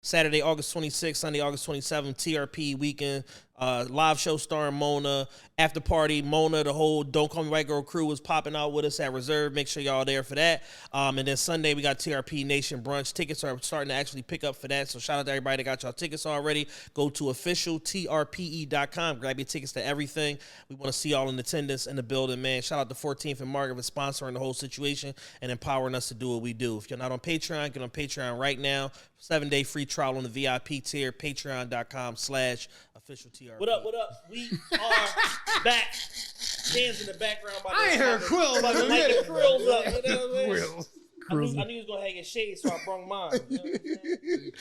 Saturday, August 26th, Sunday, August 27th, TRPE weekend. Live show starring Mona. After party, Mona, the whole Don't Call Me White Girl crew was popping out with us at Reserve. Make sure y'all there for that. And then Sunday, we got TRP Nation Brunch. Tickets are starting to actually pick up for that. So shout out to everybody that got y'all tickets already. Go to officialtrpe.com. Grab your tickets to everything. We want to see y'all in attendance in the building, man. Shout out to 14th and Margaret for sponsoring the whole situation and empowering us to do what we do. If you're not on Patreon, get on Patreon right now. 7-day free trial on the VIP tier. Patreon.com/official TRP. What up? We are back. Hands in the background. I ain't heard Quill. Like the krills up. You know what I mean? I knew he was going to have his shades, so I brought mine. You know what I'm saying?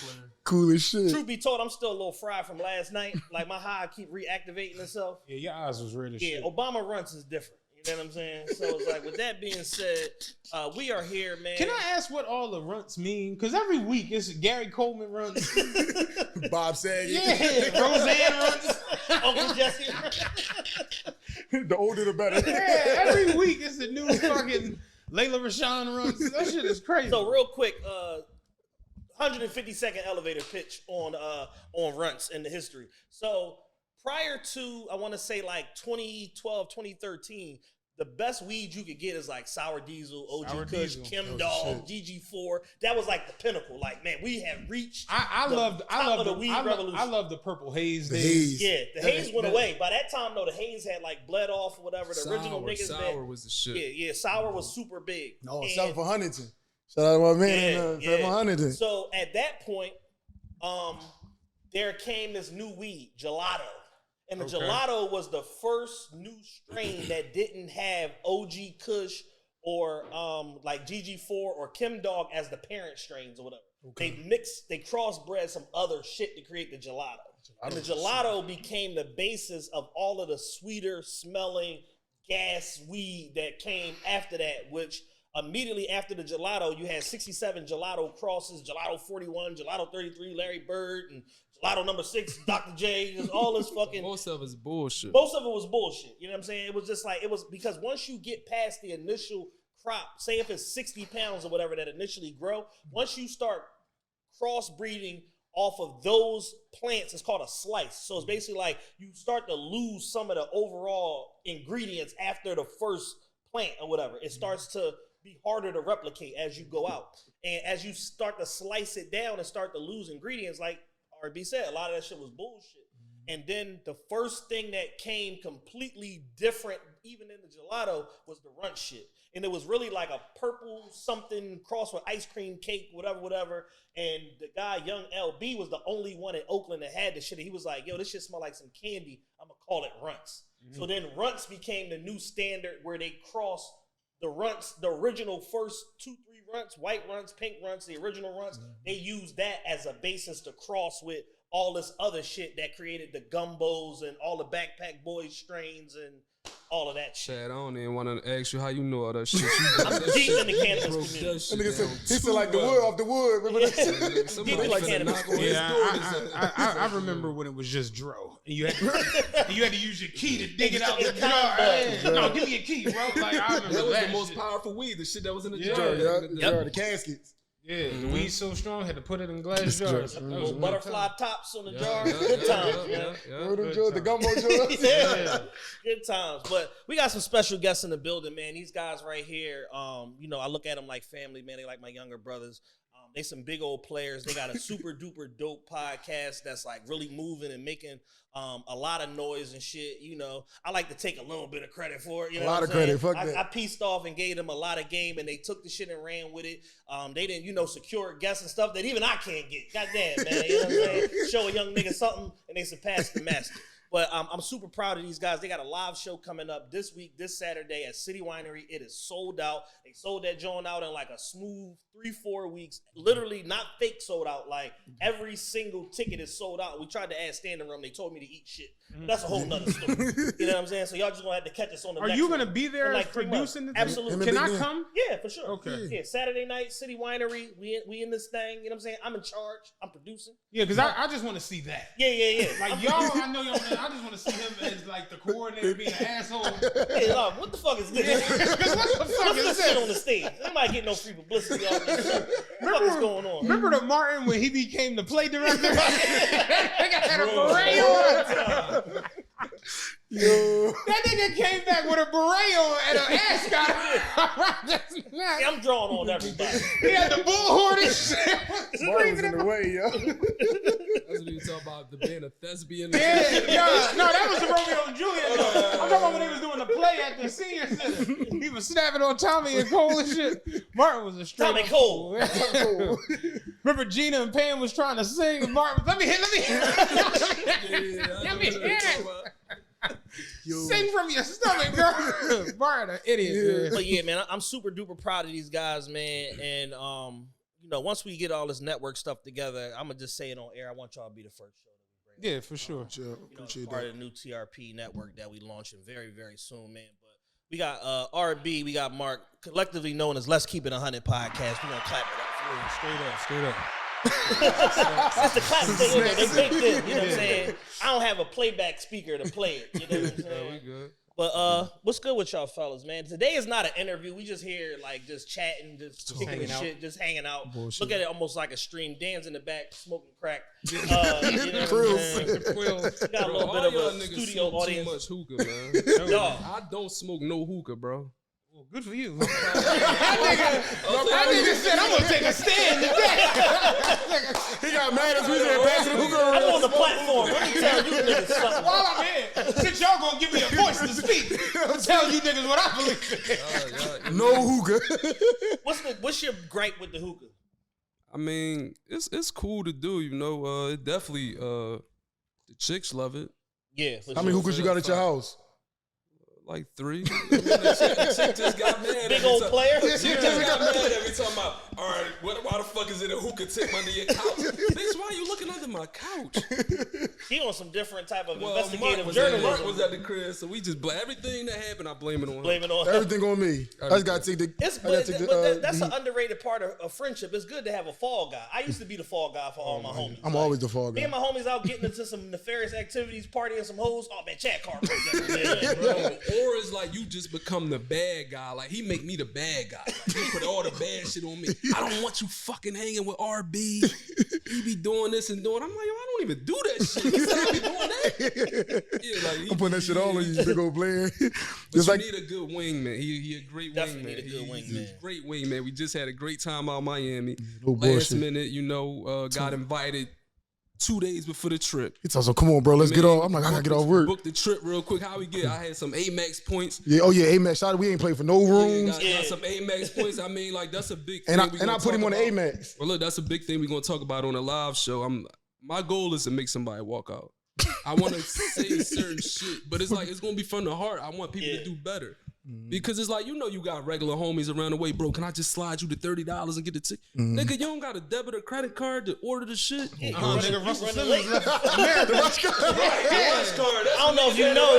Cool as shit. Truth be told, I'm still a little fried from last night. Like, my high keep reactivating itself. Yeah, your eyes was red as shit. Yeah, Obama runts is different. You know what I'm saying? So it's like, with that being said, we are here, man. Can I ask what all the runts mean? Because every week it's Gary Coleman runs. Bob Saget. Yeah, Roseanne runs. Uncle Jesse. The older the better. Yeah, every week it's a new fucking Layla Rashawn runs. That shit is crazy. So real quick, 150-second elevator pitch on runts in the history. So prior to, I want to say like 2012, 2013, the best weed you could get is like Sour Diesel, OG Kush, Kim Dog, GG4. That was like the pinnacle. Like, man, we have reached I love the weed revolution. I love the purple haze days. Yeah, the haze went away. By that time, though, the haze had like bled off or whatever. The original niggas Sour was the shit. Yeah, Sour was super big. No, shout out for Huntington. Shout out to my man, for Huntington. So at that point, there came this new weed, gelato. And the gelato was the first new strain that didn't have OG Kush or like GG4 or Kim Dog as the parent strains or whatever. Okay. They crossbred some other shit to create the gelato. And the gelato became the basis of all of the sweeter smelling gas weed that came after that, which immediately after the gelato, you had 67 gelato crosses, gelato 41, gelato 33, Larry Bird, and gelato number 6, Dr. J, just all this fucking. Most of it's bullshit. Most of it was bullshit. You know what I'm saying? It was just like, it was because once you get past the initial crop, say if it's 60 pounds or whatever that initially grow, once you start crossbreeding off of those plants, it's called a slice. So it's basically like you start to lose some of the overall ingredients after the first plant or whatever. It starts to be harder to replicate as you go out. And as you start to slice it down and start to lose ingredients, like R&B said, a lot of that shit was bullshit. And then the first thing that came completely different, even in the gelato, was the runt shit. And it was really like a purple something crossed with ice cream cake, whatever. And the guy, Young LB, was the only one in Oakland that had this shit. And he was like, yo, this shit smell like some candy. I'm going to call it runts. Mm-hmm. So then runts became the new standard where they crossed the runts, the original first 2-3 runts, white runts, pink runts, the original runts. Mm-hmm. They used that as a basis to cross with all this other shit that created the gumbos and all the Backpack Boys strains and all of that shit. Chad, I don't even want to ask you how you know all that shit. I'm deep in the cannabis community. He said like the wood off the wood. Remember that? Deep like cannabis. I remember when it was just dro. And you had to use your key to dig it out the jar. No, give me a key, bro. Like, I remember that was the most powerful weed. The shit that was in the jar. The caskets. Yeah, the weed so strong, had to put it in glass jars. Those butterfly tops on the jar. Good times, man. The gumbo jars. Yeah. Good times. But we got some special guests in the building, man. These guys right here, you know, I look at them like family, man. They like my younger brothers. They some big old players. They got a super duper dope podcast that's like really moving and making a lot of noise and shit. You know, I like to take a little bit of credit for it. You know, a lot of credit. Fuck that. I pieced off and gave them a lot of game, and they took the shit and ran with it. They didn't, you know, secure guests and stuff that even I can't get. Goddamn, man. You know what I'm saying? Show a young nigga something, and they surpass the master. But I'm super proud of these guys. They got a live show coming up this week, this Saturday at City Winery. It is sold out. They sold that joint out in like a smooth 3-4 weeks. Literally not fake sold out. Like every single ticket is sold out. We tried to add standing room. They told me to eat shit. That's a whole nother story. You know what I'm saying? So y'all just gonna have to catch us on the next one. Are you gonna be there like producing this? Absolutely. Can I come? Yeah, for sure. Okay. Yeah, Saturday night, City Winery. We in this thing. You know what I'm saying? I'm in charge. I'm producing. Yeah, because I just want to see that. Yeah. Like y'all, I know y'all just want to see him as like the coordinator being an asshole. Hey, look, what the fuck is this? What the fuck What's is this this? shit on the stage? Anybody get no free publicity off this shit? What the fuck is going on? Remember the Martin when he became the play director? That nigga had a beret on. Yo. That nigga came back with a beret on and an ascot around his neck. I'm drawing on everybody. He had the bullhorn and shit. Martin was in the way, yo. That's what you talk about, the being a thespian. Yeah, no, that was the Romeo and Juliet. Though. I'm talking about when they was doing the play at the senior center. He was snapping on Tommy and Cole and shit. Martin was a straight Tommy Cole. Remember Gina and Pam was trying to sing and Martin was, let me hear. Let me hear it. Sing from your stomach, girl. Martin, an idiot, man. But yeah, man, I'm super duper proud of these guys, man. And you know, once we get all this network stuff together, I'm gonna just say it on air. I want y'all to be the first show that we bring. Yeah, for sure. You know, Appreciate part that. of the new TRPE network that we launching very, very soon, man. But we got RB, we got Mark, collectively known as Let's Keep It 100 podcast. We're gonna clap it up for you. Straight up. It's the clap thing in there. They baked in, you know what I'm saying? I don't have a playback speaker to play it. You know what I'm saying? We good. But what's good with y'all fellas, man? Today is not an interview. We just here like just chatting, just kicking hanging the out. shit, just hanging out. Bullshit. Look at it almost like a stream. Dan's in the back smoking crack. You know what I'm saying? We got a little bit of a studio audience. Too much hookah, man. Dog. I don't smoke no hookah, bro. Well, good for you. that nigga said, I'm gonna take a stand today. He got mad as we said, passing the hookah I'm around. on the platform. Let me tell you niggas something. While I'm here, since y'all gonna give me a voice to speak, I'm telling you niggas what I believe in. No hookah. What's your gripe with the hookah? I mean, it's cool to do, you know. It definitely the chicks love it. Yeah. For How many sure. hookahs you got at your house? Like 3. I mean, the chick just got mad. Big old player? She just got mad every time about, all right, why the fuck is it a hookah tip under your couch? Bitch, why are you looking under my couch? He on some different type of Well, investigative Mark journalism. was at the crib. So we just everything that happened, I blame it on him. Blame it on him. Everything on me. I just got to take the. It's, I gotta but, take the, but that's the an underrated part of friendship. It's good to have a fall guy. I used to be the fall guy for all my homies. I'm Like, always the fall me guy. and my homies out getting into some nefarious activities, partying some hoes. Oh man, Chad Carter. Bro, or it's like you just become the bad guy. Like he make me the bad guy. Like, he put all the bad shit on me. I don't want you fucking hanging with RB. He be doing this and doing. I'm like, yo, I don't even do that shit. He said I be doing that. Yeah, like I'm putting that shit all on you, big old player. But Just you like need a good wingman. He a great Definitely wingman. need a good He's wingman. a great wingman. We just had a great time out in Miami. no Last bullshit. minute, you know, got invited 2 days before the trip. He tells us, "Come on, bro, let's get Man, off." I'm like, "I gotta get off work." Book the trip real quick. How we get? I had some Amex points. Yeah, oh yeah, Amex. Shout out, we ain't played for no Yeah, rooms, got some Amex points. I mean, like that's a big and thing. I put him on the Amex. Well, look, that's a big thing we're gonna talk about on a live show. My goal is to make somebody walk out. I want to say certain shit, but it's like it's gonna be from the heart. I want people to do better. Because it's like, you know, you got regular homies around the way, bro. Can I just slide you the $30 and get the ticket? Nigga, you don't got a debit or credit card to order the shit. Nigga, Russell Simmons left The rush card. I don't know if you know.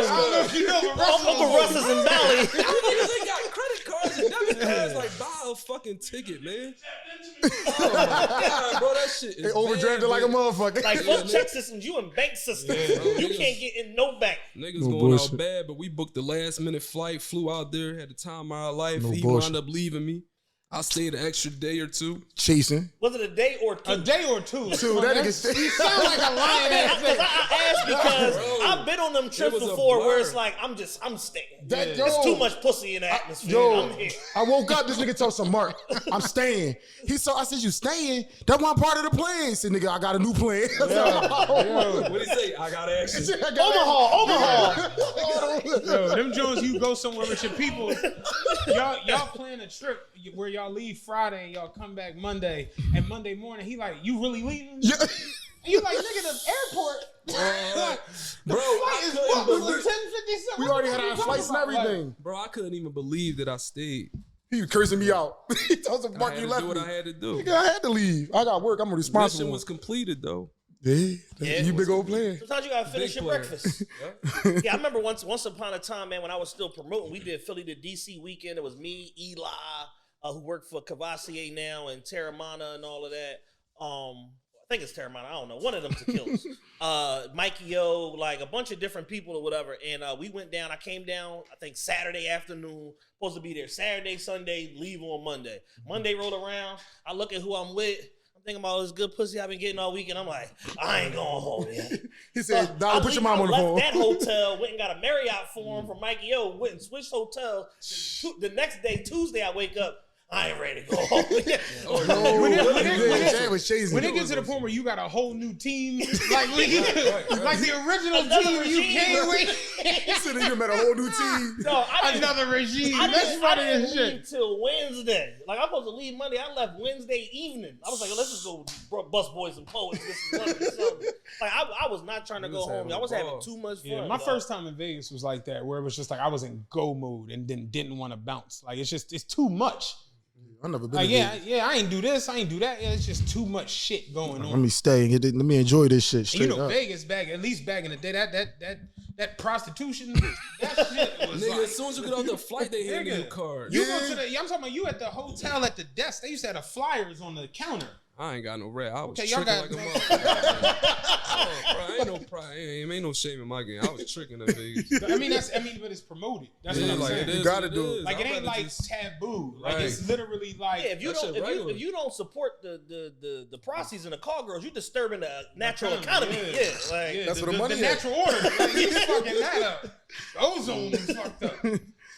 Uncle Russ is in Valley. Niggas ain't got credit cards and debit cards. Like, buy a fucking ticket, man. Oh my God, bro, that shit is They overdrafted bad, like a bro. motherfucker. Like fuck check systems, you in bank systems. You can't get in no bank. Niggas No going bullshit. out bad, but we booked the last minute flight, flew out there, had the time of our life. No He bullshit. wound up leaving me. I stayed an extra day or two. Chasing. Was it a day or two? a day or two. Dude, that nigga stay. You sound like a lion ass Because nigga. I asked because Bro, I've been on them trips was a before where blur. it's like I'm staying. That, There's yo, too much pussy in the atmosphere. Yo, I'm here. I woke up. This nigga told some Mark, "I'm staying." I said, "You staying? That one part of the plan." I said, "Nigga, I got a new plan." What he say? I got action. Omaha. Yo, them Jones, you go somewhere with your people. Y'all plan a trip where y'all leave Friday and y'all come back Monday. And Monday morning, he like, "You really leaving?" Yeah. And you like, "Nigga, the airport." Like, the Bro, flight I is couldn't booked for believe- 10:57. We already had our flights and everything. Bro, I couldn't even believe that I stayed. He was cursing me out. He told some I Mark, had "You to left do what me." I had to do. Nigga, I had to leave. I got work. I'm Mission responsible. was completed though. Yeah, Yeah. you big old player. Sometimes you gotta finish Big your player. breakfast. Yeah, I remember once upon a time, man, when I was still promoting, we did Philly to DC weekend. It was me, Eli, who worked for Cavassier now, and Terramana and all of that. think it's Terramana. I don't know. One of them tequilas. Mikey O, like a bunch of different people or whatever. And we went down. I came down, I think Saturday afternoon. Supposed to be there Saturday, Sunday, leave on Monday. Monday rolled around. I look at who I'm with. I'm thinking about all this good pussy I've been getting all weekend. I'm like, I ain't going home yet. He said, Dollar, put your mom on the phone. That hotel, went and got a Marriott form from Mikey O, went and switched hotels. The next day, Tuesday, I wake up. I ain't ready to go home. When it When gets to the point where you got a whole new team, like the original team you came with, He said you met a whole new team. No, another regime. I That's funny as didn't shit. leave till Wednesday. Like, I'm supposed to leave Monday. I left Wednesday evening. I was like, let's just go bust boys and poets. This is one or something. Like, I was not trying to go home. I was having too much fun. Yeah, my first time in Vegas was like that, where it was just like I was in go mode and then didn't want to bounce. Like, it's too much. I never been. Like, I ain't do this, I ain't do that. Yeah, it's just too much shit going on. Let me stay. Let me enjoy this shit. And Straight up. Vegas at least back in the day, that prostitution, that shit was Nigga, like, as soon as you get off the flight, they hand you a card. You go to I'm talking about you at the hotel at the desk. They used to have the flyers on the counter. I ain't got no red. I was Okay, tricking y'all like got- a motherfucker. Ain't no pride. Ain't no shame in my game. I was tricking in Vegas. But it's promoted. That's Yeah, what I'm like saying. it is You gotta what do it. is. Like, it I'd ain't rather like just- taboo. Like, Right. it's literally like Yeah, if you That shit regular. don't support the prostitutes and the call girls, you disturbing the natural Economy, economy. yeah. Yeah, like yeah, That's where the money the at. natural order. Like, you fucking that up. Ozone is fucked up.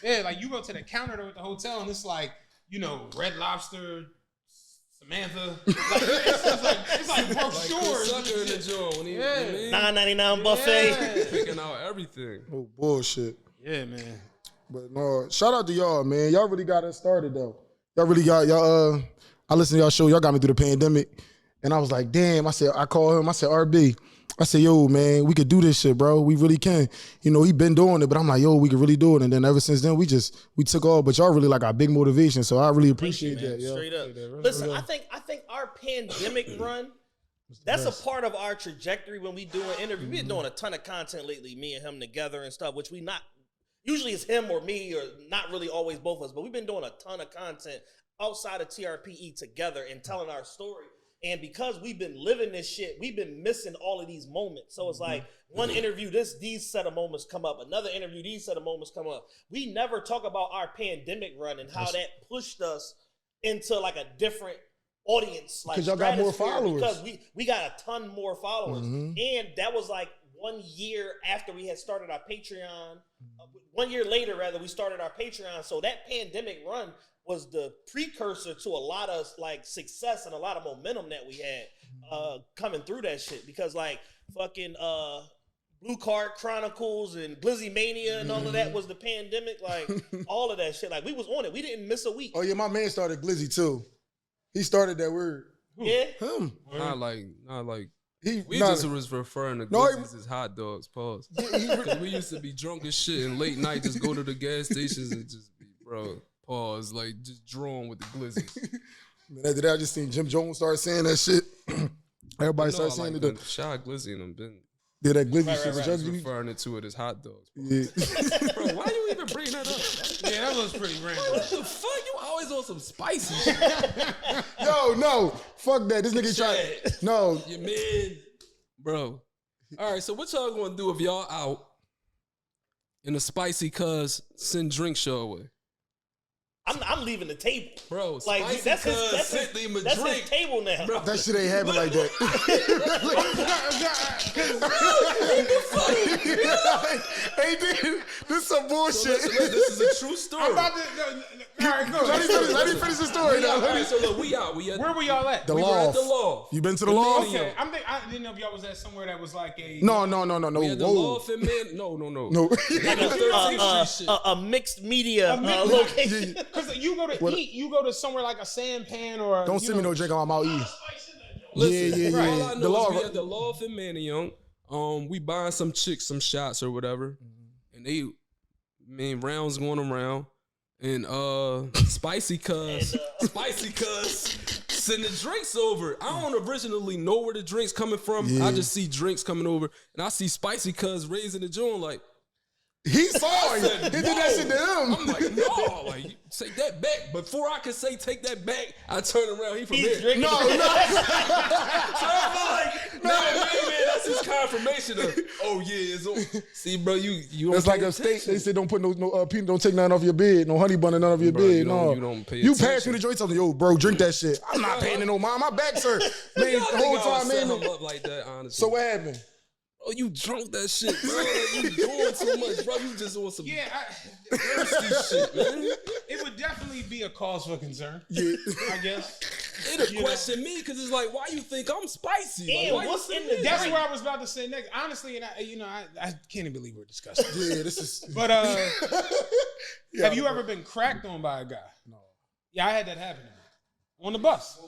Yeah, like you go to the counter at the hotel and it's like, Red Lobster, Samantha. Like, it's like brochures. Sucker in the joint when he $9.99 buffet. Yeah. picking out everything. Oh, bullshit. Yeah, man. But no, shout out to y'all, man. Y'all really got us started though. Y'all really got y'all. I listened to y'all show. Y'all got me through the pandemic, and I was like, damn. I called him. I said, RB. I said, yo, man, we could do this shit, bro. We really can. He been doing it, but I'm like, yo, we could really do it. And then ever since then, we took off. But y'all really like our big motivation, so I really appreciate that, yo. Straight up. Listen, I think our pandemic run, that's a part of our trajectory when we do an interview. We've been doing a ton of content lately, me and him together and stuff, which we not, usually it's him or me or not really always both of us, but we've been doing a ton of content outside of TRPE together and telling our story. And because we've been living this shit, we've been missing all of these moments. So it's like one interview, these set of moments come up. Another interview, these set of moments come up. We never talk about our pandemic run and how that pushed us into like a different audience. Like, Because y'all got more stratosphere, followers. Because we got a ton more followers. And that was like 1 year after we had started our Patreon. 1 year later, rather, we started our Patreon. So that pandemic run was the precursor to a lot of like success and a lot of momentum that we had coming through that shit. Because like fucking Blue Card Chronicles and Glizzy Mania and all of that was the pandemic. Like all of that shit. Like we was on it. We didn't miss a week. Oh yeah, my man started Glizzy too. He started that word. Yeah. Him. Not like. We nah, just was referring to No, glizzies as hot dogs. Pause. Because we used to be drunk as shit and late night just go to the gas stations and just be, bro. Pause. Like just drawn with the glizzies. Man, after that, I just seen Jim Jones start saying that shit. Everybody started saying like it. Shy Glizzy and them been Yeah, that Glizzy shit. right. Just referring to it as hot dogs. yeah. Bro, why you even bring that up? Yeah, that was pretty random. What the fuck? You always on some spicy shit. Yo, no, fuck that. This nigga try. No, You man, bro. All right, so what y'all gonna do if y'all out in a spicy cuz send drink show away? I'm leaving the table. Bro, Like spicy that's his, cuz that's sent him a his, that's his drink. table now. Bro, that shit ain't happen like that. Hey, dude, this some bullshit. this is a true story. I'm about to. All right, go. Let me finish the story. All Now. right, so look, we out. We at Where were y'all at? The we were loft. at the loft. You been to the loft? Okay, I didn't know if y'all was at somewhere that was like a. No. We at the Whoa. loft in man. No. No. A mixed media location. Because you go to eat, you go to somewhere like a Sampan or. Don't send me no drink. I'm out eating. Listen, Yeah. all I The know loft. is we at the loft in Manayunk. We buying some chicks some shots or whatever, and rounds going around, and spicy cuz send the drinks over. I don't originally know where the drinks coming from. Yeah. I just see drinks coming over, and I see spicy cuz raising the joint like, He saw it. He did that shit to him. I'm like, no, like take that back. Before I can say take that back, I turn around. He from He's here. drinking. No. So I'm like, no, man, that's his confirmation of, oh yeah, it's on. See, bro, you. It's like a state. They say don't put no peanut, don't take nothing off your bed, no honey bun in none of your Bro, bed. you don't- No, you don't pay You pass attention. me the joint, tell me, yo, bro, drink that shit. I'm not paying it no mind. My back's hurt. Man, Y'all the think whole I time, would set man. him up like that, honestly. So what happened? Oh, you drunk that shit, bro. Like, you doing too much, bro. You just on some thirsty shit, man. It would definitely be a cause for concern. Yeah. I guess. It'll question me because it's like, why you think I'm spicy? Damn, Like, why what's you in think the that? That's what I was about to say next. Honestly, and I can't even believe we're discussing this. Yeah, this is. But Yeah, have you ever been cracked on by a guy? No. Yeah, I had that happen to me. On the bus.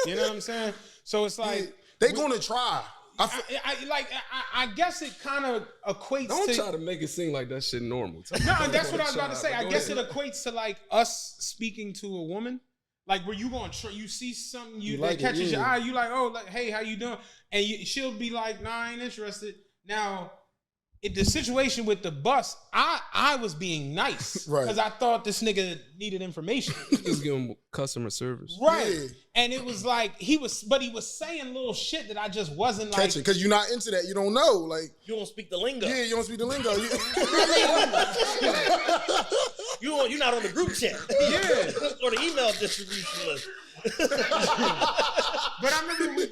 You know what I'm saying? So it's like they gonna try. I guess it kind of equates Don't to. try to make it seem like that shit normal. No, that's what I was about to say. I guess it equates to like us speaking to a woman, like where you going, you see something You that like it, catches your yeah. eye, you like, oh, like, hey, how you doing? And she'll be like, nah, I ain't interested. Now, in the situation with the bus, I was being nice Right. because I thought this nigga needed information. Just give him customer service. Right. Yeah. And it was like he was saying little shit that I just wasn't Catch like. it, because you're not into that. You don't know. Like, You don't speak the lingo. yeah, you don't speak the lingo. You're not on the group chat. Yeah. Or the email distribution list. But I remember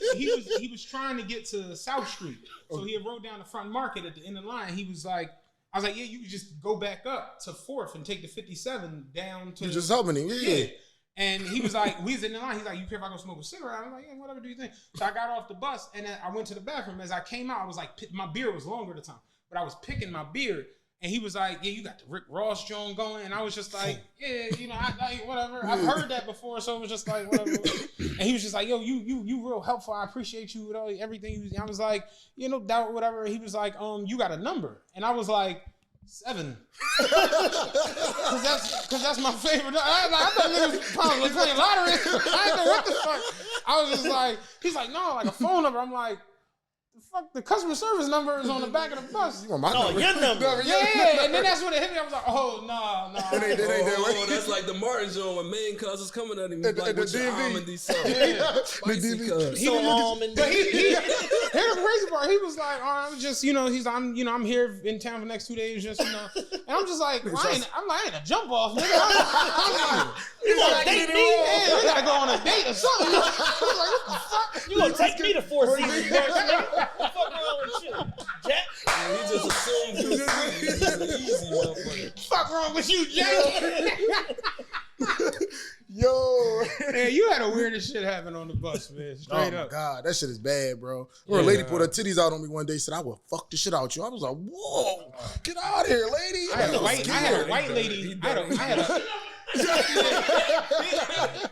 he was trying to get to South Street, so he had rode down the front market at the end of the line. He was like, I was like, yeah, you could just go back up to 4th and take the 57 down to. You just helping him. Yeah. And he was like, we was in the line. He's like, you care if I go smoke a cigarette? I was like, yeah, whatever do you think? So I got off the bus and then I went to the bathroom. As I came out, I was like, my beard was longer at the time, but I was picking my beard. And he was like, yeah, you got the Rick Ross joint going. And I was just like, yeah, I whatever. I've heard that before, so it was just like, whatever. And he was just like, yo, you real helpful. I appreciate you with everything. I was like, no doubt, whatever. He was like, you got a number. And I was like, 7. Cause that's my favorite. I thought niggas probably playing lottery. I didn't know what the fuck. I was just like, he's like, no, like a phone number. I'm like, the fuck, the customer service number is on the back of the bus. You want my No, number? your number. Yeah, and then that's when it hit me. I was like, oh, no. It ain't that way. Oh, that's like the Martin joint when main cuz is coming at him. He's like, the with your DMV. almondy stuff. The Spicy DMV. cuz. So almond. But he here's the crazy part. He was like, oh, I'm just, I'm here in town for the next 2 days, just, and I'm just like, I ain't a jump off, nigga. I'm like, You gonna date me? yeah, we gotta go on a date or something. I was like, what the fuck? You gonna take me to Four Seasons? What the fuck wrong with you, Jack? He just assumed he was sweet. He's an easy motherfucker. Fuck wrong with you, Jay? Yo. Man, you had the weirdest shit happen on the bus, man. Straight Oh my up. God, that shit is bad, bro. A lady put her titties out on me one day, said, I will fuck the shit out you. I was like, whoa, get out of here, lady. I had a white lady.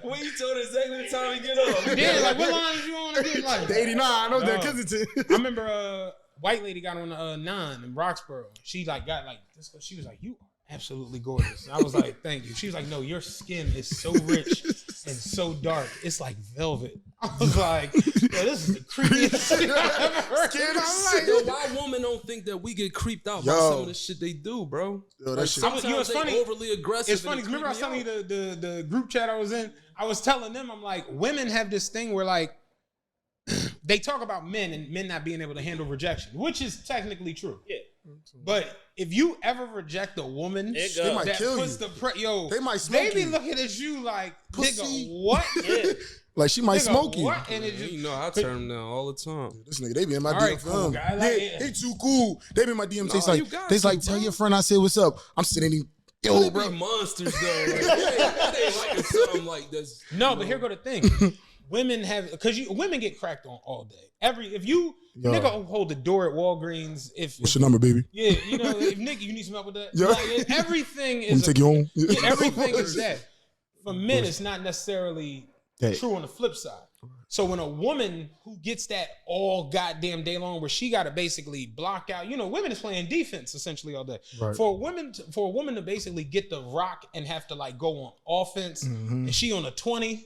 When you told her exactly the time to get up. Yeah, like what line did you want to get? Like The 89, I know that No. Kensington. I remember white lady got on 9 in Roxborough. She like got like this. She was like, "You are absolutely gorgeous." And I was like, "Thank you." She was like, "No, your skin is so rich and so dark. It's like velvet." I was like, "Yo, this is the creepiest shit I've ever heard in my life." Yo, why women don't think that we get creeped out by Yo. some of the shit they do, bro? Yo, that shit. Sometimes it's they funny. overly aggressive. It's funny. and it Remember, I was creep telling me you out. the group chat I was in. I was telling them, I'm like, women have this thing where like they talk about men and men not being able to handle rejection, which is technically true. Yeah. But if you ever reject a woman It They goes. might that kill puts you. the They might smoke they be you. looking at you like, Pussy. nigga, what? Yeah. Like, she might Nigga, smoke you. what? And it Man, just, you know, I turn them down all the time. This nigga, they be in my All DM right, for cool, him. guy. Like, Yeah, he too cool. They be in my DM. Nah, They's like, you got they's to, like, tell bro. your friend I said what's up. I'm sitting in, yo, They bro. be monsters though. Like, they ain't like something like this. no, but here go the thing. Women have women get cracked on all day. If you Yo. nigga hold the door at Walgreens, What's your number, baby? yeah, if Nick, you need some help with that. Yeah. Like, everything Let me is take you home. yeah, everything is that. For men, it's not necessarily That. true on the flip side. So when a woman who gets that all goddamn day long, where she got to basically block out, women is playing defense essentially all day. Right. For a woman to basically get the rock and have to like go on offense, and she on a 20,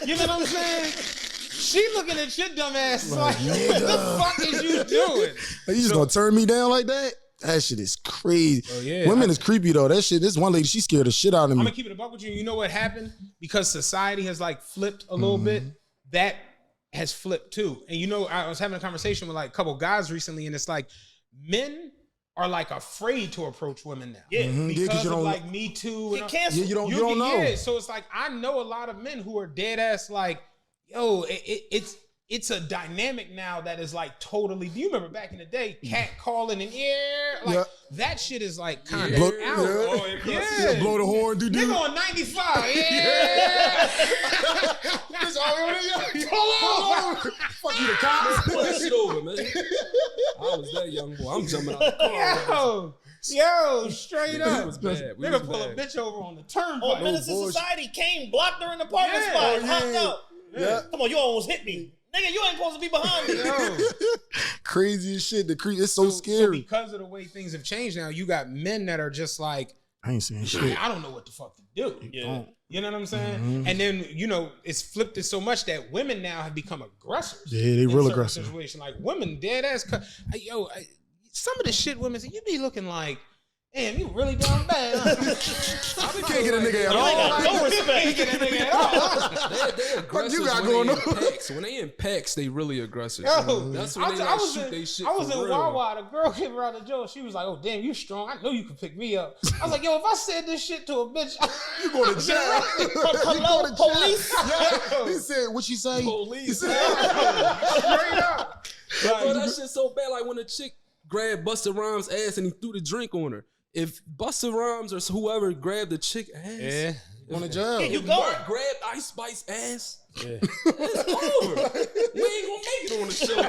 you know what I'm saying? She looking at your dumb ass like, what the fuck is you doing? Like, you just gonna turn me down like that? That shit is crazy. Oh, yeah. Women is creepy though. That shit. This one lady, she scared the shit out of me. I'm gonna keep it a buck with you. You know what happened? Because society has like flipped a little bit. That has flipped too. And you know, I was having a conversation with like a couple guys recently, and it's like men are like afraid to approach women now. Yeah. Because of like Me Too. Get canceled. You don't know. Yeah. So it's like I know a lot of men who are dead ass like, yo, it's a dynamic now that is like totally. Do you remember back in the day, cat calling in air? Like that shit is like kind of out. Yeah, blow the horn, dude. Nigga on 95. Yeah. Pull over. Fuck you, the cops. Pull that shit over, man. I was that young boy. I'm jumping out the car. Yo, straight We up. was bad. We Nigga was pull a bad. bitch over on the turnpike. Oh, Menace to Society came, blocked her in the parking spot, hopped out. Yeah. Come on, you almost hit me. Nigga, you ain't supposed to be behind me. Yo. Crazy as shit. The creep. It's so So scary. because of the way things have changed now, you got men that are just like, I ain't saying shit. I don't know what the fuck to do. Yeah. You know what I'm saying? And then, you know, it's flipped it so much that women now have become aggressors. Yeah, they in real certain aggressive. Situation. Like women dead ass. Some of the shit women say, you be looking like, damn, you really done bad. Huh? You can't get a nigga at You all. ain't got no respect. Can't get a nigga at all. They aggressive you got when going they on? in packs. When they in packs, they really aggressive. Yo, That's when they like shoot they shit I was for in real. Wawa. The girl came around the door. She was like, "Oh damn, you strong. I know you can pick me up." I was like, "Yo, if I said this shit to a bitch, You going to jail. Hello, police. Yeah. He said, what she say? Police. straight up." Bro, that shit's so bad. Like when a chick grabbed Busta Rhymes' ass and he threw the drink on her. If Busta Rhymes or whoever grabbed the chick ass, On the jail. Yeah, you if go. Mark grabbed Ice Spice ass, it's over. We ain't gonna make it on the show.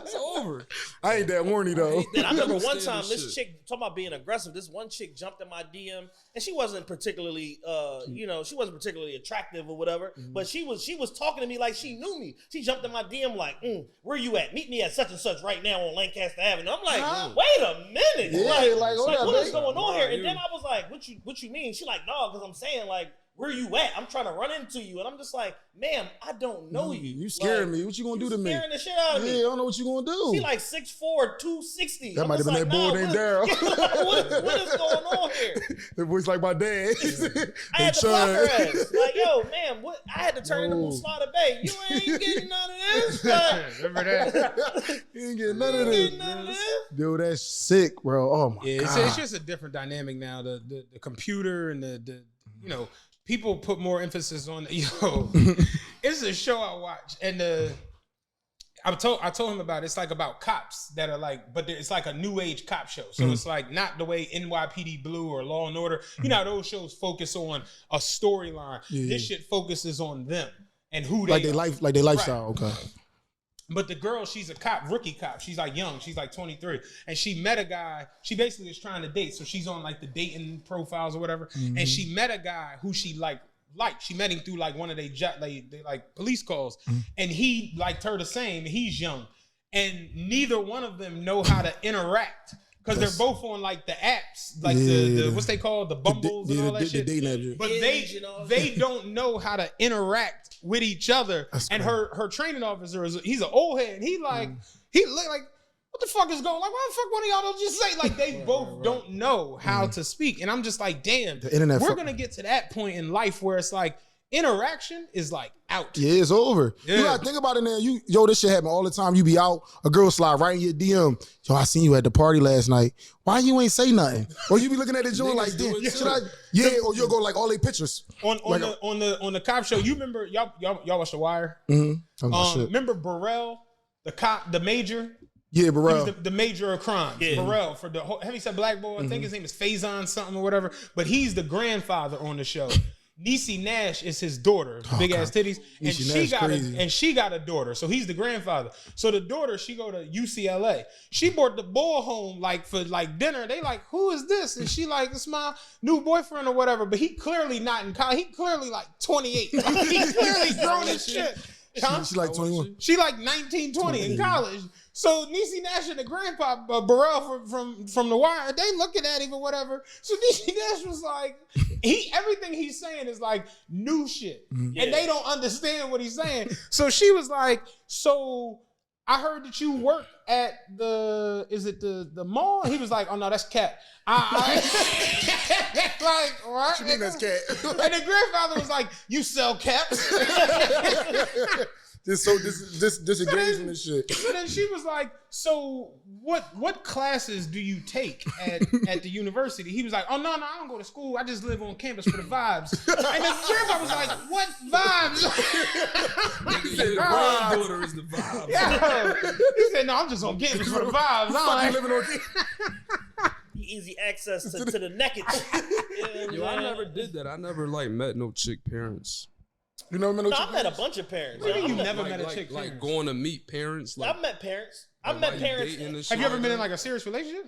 It's over. I ain't that horny though. Then I remember one Understand time this this shit. chick, talking about being aggressive, this one chick jumped in my DM and she wasn't particularly she wasn't particularly attractive or whatever, but she was talking to me like she knew me. She jumped in my DM like, where you at? Meet me at such and such right now on Lancaster Avenue. I'm like, wait a minute. Yeah, like, hold up, what is babe. going on here? And then I was like, what you mean? She like, no, because I'm saying like, where you at? I'm trying to run into you. And I'm just like, ma'am, I don't know you. You scaring Like, me. What you gonna do to me? Scaring the shit out of me. Yeah, I don't know what you gonna do. She like 6'4", 260. That I'm might have just been that bull named Daryl. what is going on here? That voice like my dad. I had to block her ass. Like, yo, man, what? I had to turn into Muslada Bay. You ain't getting none of this. Like, Remember that? You ain't getting none of getting none of this. this. Dude, that's sick, bro. Oh my Yeah, god. it's just a different dynamic now. The computer and the you know, people put more emphasis on it's a show I watch, and I told him about it. It's like about cops that are like, but it's like a new age cop show. So it's like not the way NYPD Blue or Law and Order. You know how those shows focus on a storyline. Yeah. This shit focuses on them and who like they they are. life, like their lifestyle. Okay. But the girl, she's a cop, rookie cop. She's like young. She's like 23. And she met a guy. She basically is trying to date. So she's on like the dating profiles or whatever. And she met a guy who she liked. She met him through like one of they like police calls. And he liked her the same. He's young. And neither one of them know how to interact. Because they're both on like the apps, like the what's they called, the Bumbles and all that shit. The dating app. But Hinge and all they don't know how to interact with each other. And her training officer he's an old head. And he look like, what the fuck is going on? Like, why the fuck one of y'all don't just say, like, they both don't know how to speak. And I'm just like, damn, The internet we're gonna get to that point in life where it's like interaction is like out. Yeah, it's over. Yeah. You gotta think about it now. This shit happen all the time. You be out, a girl slide right in your DM. Yo, I seen you at the party last night. Why you ain't say nothing? Or you be looking at the joint like, Niggas do damn, it should I? Yeah, or you'll go like all they pictures. On Like the cop show, you remember y'all watched The Wire? Shit. Remember Burrell, the cop, the major? Yeah, He bro. was the major of crimes. Yeah. Burrell for the heavyset black boy. I think his name is Faison something or whatever. But he's the grandfather on the show. Niecy Nash is his daughter, big ass titties, and Niecy she got a daughter. So he's the grandfather. So the daughter, she go to UCLA. She brought the boy home like for like dinner. They like, who is this? And she like, it's my new boyfriend or whatever. But he clearly not in college. He clearly like 28. He clearly grown as shit. She like 21. She like 19, 20 in college. So Niecy Nash and the grandpa Burrell from The Wire, they looking at him or whatever. So Niecy Nash was like, everything he's saying is like new shit. And they don't understand what he's saying. So she was like, so I heard that you work at the mall? He was like, oh no, that's Cap. Like, what? What you mean that's cat? And the grandfather was like, you sell caps? Disengaging this shit. So then she was like, so what classes do you take at the university? He was like, oh no, I don't go to school. I just live on campus for the vibes. And the grandpa was like, what vibes? Nigga, your granddaughter is the vibe. Yeah. He said, no, I'm just on campus for the vibes. Fucking living on Easy access to the naked. Yo, I never did that. I never like met no chick parents. You know what I mean? No, I met a bunch of parents. What do you I never Like, met a like, chick like parents? going to meet parents. Like, I've met parents. like, I've met while you parents. dating and shit Have you ever like been in that? like a serious relationship?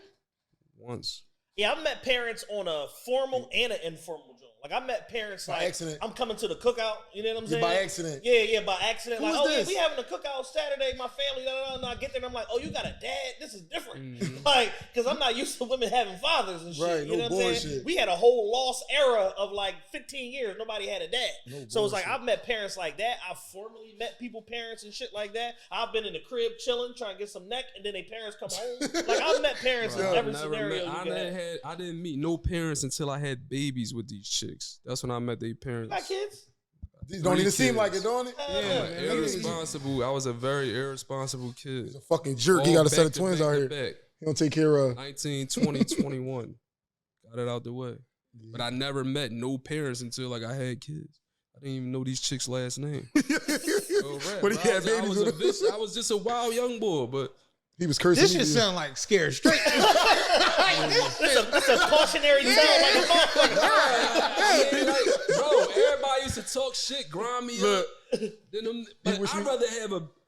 Once? Yeah, I've met parents on a formal and an informal joint. Like I met parents By like accident. I'm coming to the cookout. You know what I'm saying? By accident. Yeah, by accident. Who Like, was oh yeah, this? we having a cookout Saturday. My family, and I get there and I'm like, oh, you got a dad? This is different. Mm-hmm. Like, because I'm not used to women having fathers and shit. Right, you no know what I'm saying? bullshit. We had a whole lost era of like 15 years. Nobody had a dad. No So it's like bullshit. I've met parents like that. I've formally met people, parents and shit like that. I've been in the crib chilling, trying to get some neck, and then their parents come home. Like I've met parents in every scenario. I didn't meet no parents until I had babies with these chicks. That's when I met their parents. You got kids? These don't even Three seem kids. like it, don't it? Yeah, I'm man. irresponsible. I was a very irresponsible kid. He's a fucking jerk. He All got a set of back to twins back out to here. back. He don't take care of. 19, 20, 21. Got it out the way. But I never met no parents until like I had kids. I didn't even know these chicks' last name. But he had babies with him. I was just a wild young boy, but He was cursing. This me. shit sound like Scared Straight. It's a cautionary tale like a motherfucker. I mean, like, bro, everybody used to talk shit, grind me up. Then but wish I'd me- rather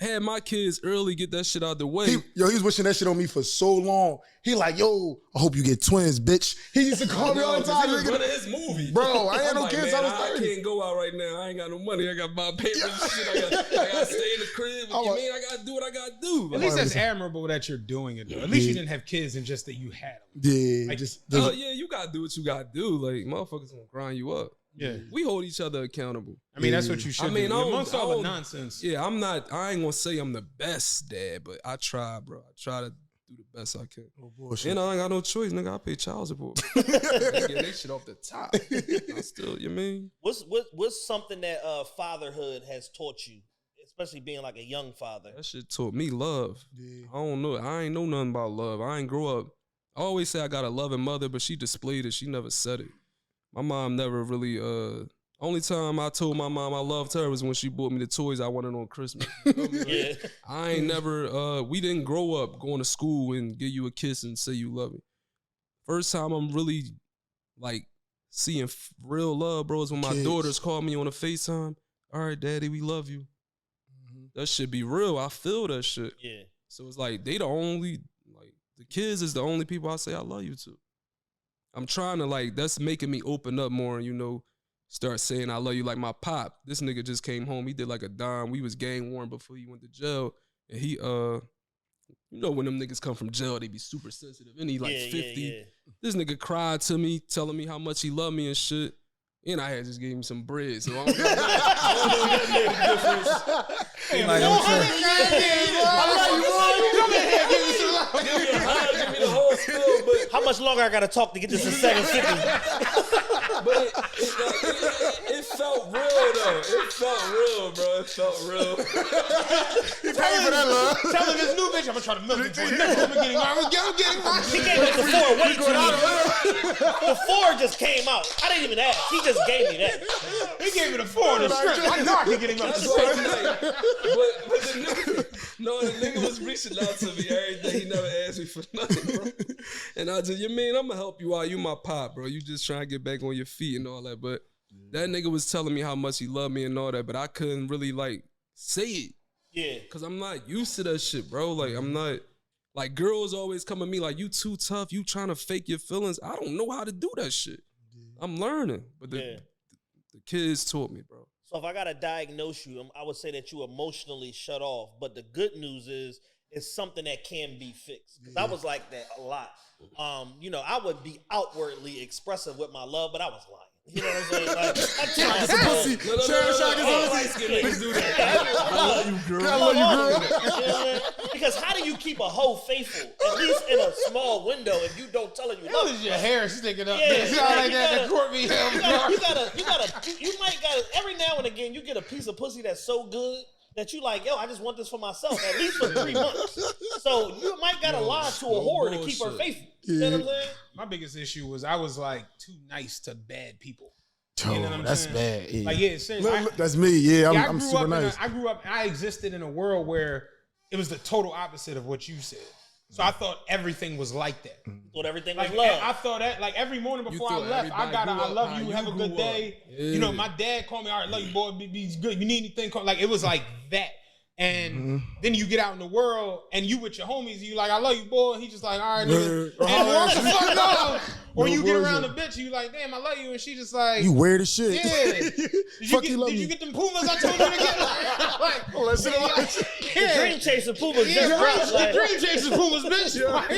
have my kids early, get that shit out the way. He was wishing that shit on me for so long. He like, yo, I hope you get twins, bitch. He used to call me all the time. He was nigga. running his movie. Bro, I ain't I'm no like, kids. man, I was I 30. can't go out right now. I ain't got no money. I got my papers and shit. I gotta stay in the crib. What you mean? I gotta do what I gotta do. At least that's admirable that you're doing it, though. At least you didn't have kids and just that you had them. Yeah, Like, Oh yeah, you gotta do what you gotta do. Like motherfuckers gonna grind you up. Yeah. We hold each other accountable. I mean, that's what you should I mean, do. I don't- Amongst I all the don't- nonsense. Yeah, I ain't gonna say I'm the best dad, but I try, bro. I try to do the best I can. Oh, bullshit. And I ain't got no choice, nigga. I pay child support. They get that shit off the top. I still, you mean? What's something that fatherhood has taught you, especially being like a young father? That shit taught me love. Yeah. I don't know. I ain't know nothing about love. I ain't grow up. I always say I got a loving mother, but she displayed it. She never said it. My mom never really, only time I told my mom I loved her was when she bought me the toys I wanted on Christmas. Yeah. I ain't never, we didn't grow up going to school and give you a kiss and say you love me. First time I'm really like seeing real love, bro, is when my Kids. daughters call me on a FaceTime. All right, daddy, we love you. That shit be real. I feel that shit. Yeah. So it's like they the only, like the kids is the only people I say I love you to. I'm trying to like, that's making me open up more and, you know, start saying I love you. Like my pop, this nigga just came home. He did like a dime. We was gang warned before he went to jail. And he, you know when them niggas come from jail, they be super sensitive. And he like 50. Yeah. This nigga cried to me, telling me how much he loved me and shit. And I had just gave him some bread. So I don't know, I don't know what made the difference. Like, I'm Give me a hug, give me the whole spill, but How much longer I gotta talk to get this to 750? But it felt real though. It felt real, bro. It felt real. He paying for that love. Tell him this new bitch, I'm gonna try to milk it for you. I'm getting mine. He gave me the 4 way too much. The 4 just came out. I didn't even ask. He just gave me that. He gave me the 4 and the strip. I know I can get him up to That's 6. why I'm like, but the nigga was reaching out to me every day. He never asked me for nothing, bro. And I just, you mean I'm gonna help you out? You my pop, bro. You just trying to get back on your feet and all that. But that nigga was telling me how much he loved me and all that, but I couldn't really like say it. Yeah. Cause I'm not used to that shit, bro. Like I'm not, like girls always come at me like, you too tough, you trying to fake your feelings. I don't know how to do that shit. I'm learning. But the kids taught me, bro. So if I gotta diagnose you, I would say that you emotionally shut off. But the good news is it's something that can be fixed. Cause I was like that a lot. You know, I would be outwardly expressive with my love, but I was lying. You know what I'm saying? Like, It's a pussy. Sharon Shock is Hey, pussy. light-skinned niggas do that. I love you, girl. I love you, all girl. of it. You know what I'm saying? Because how do you keep a hoe faithful, at least in a small window, if you don't tell her you That love was her? your hair sticking up. Yeah, It's not like you that. gotta- The Courtney You might gotta, every now and again, you get a piece of pussy that's so good that you like, yo, I just want this for myself, at least for 3 months. So you might gotta lie to a whore to keep her faithful. You know what I'm saying? My biggest issue was I was like too nice to bad people. Oh, You know what I'm that's saying? bad. Yeah. Like, yeah, seriously. That's me. Yeah, I I'm grew super up nice. I existed in a world where it was the total opposite of what you said. So I thought everything was like that. Thought everything Like was love. I thought that like every morning before I thought left, I everybody got grew I up love how you, you have a good grew up. day. Yeah. You know, my dad called me, all right, love you, boy, be good. You need anything? Call. Like it was like that. And then you get out in the world and you with your homies, you like, I love you, boy. And he just like, all right, nigga. Yeah. And what the fuck no? Or No you get around the bullshit. bitch, you like, damn, I love you, and she just like, You weird as shit. yeah. Fuck you, love Did me. you get them Pumas I told you to get? Like, Oh, that shit like- The Dream Chaser Pumas yeah, just dropped. Like, the Dream Chasers Pumas, bitch. Like,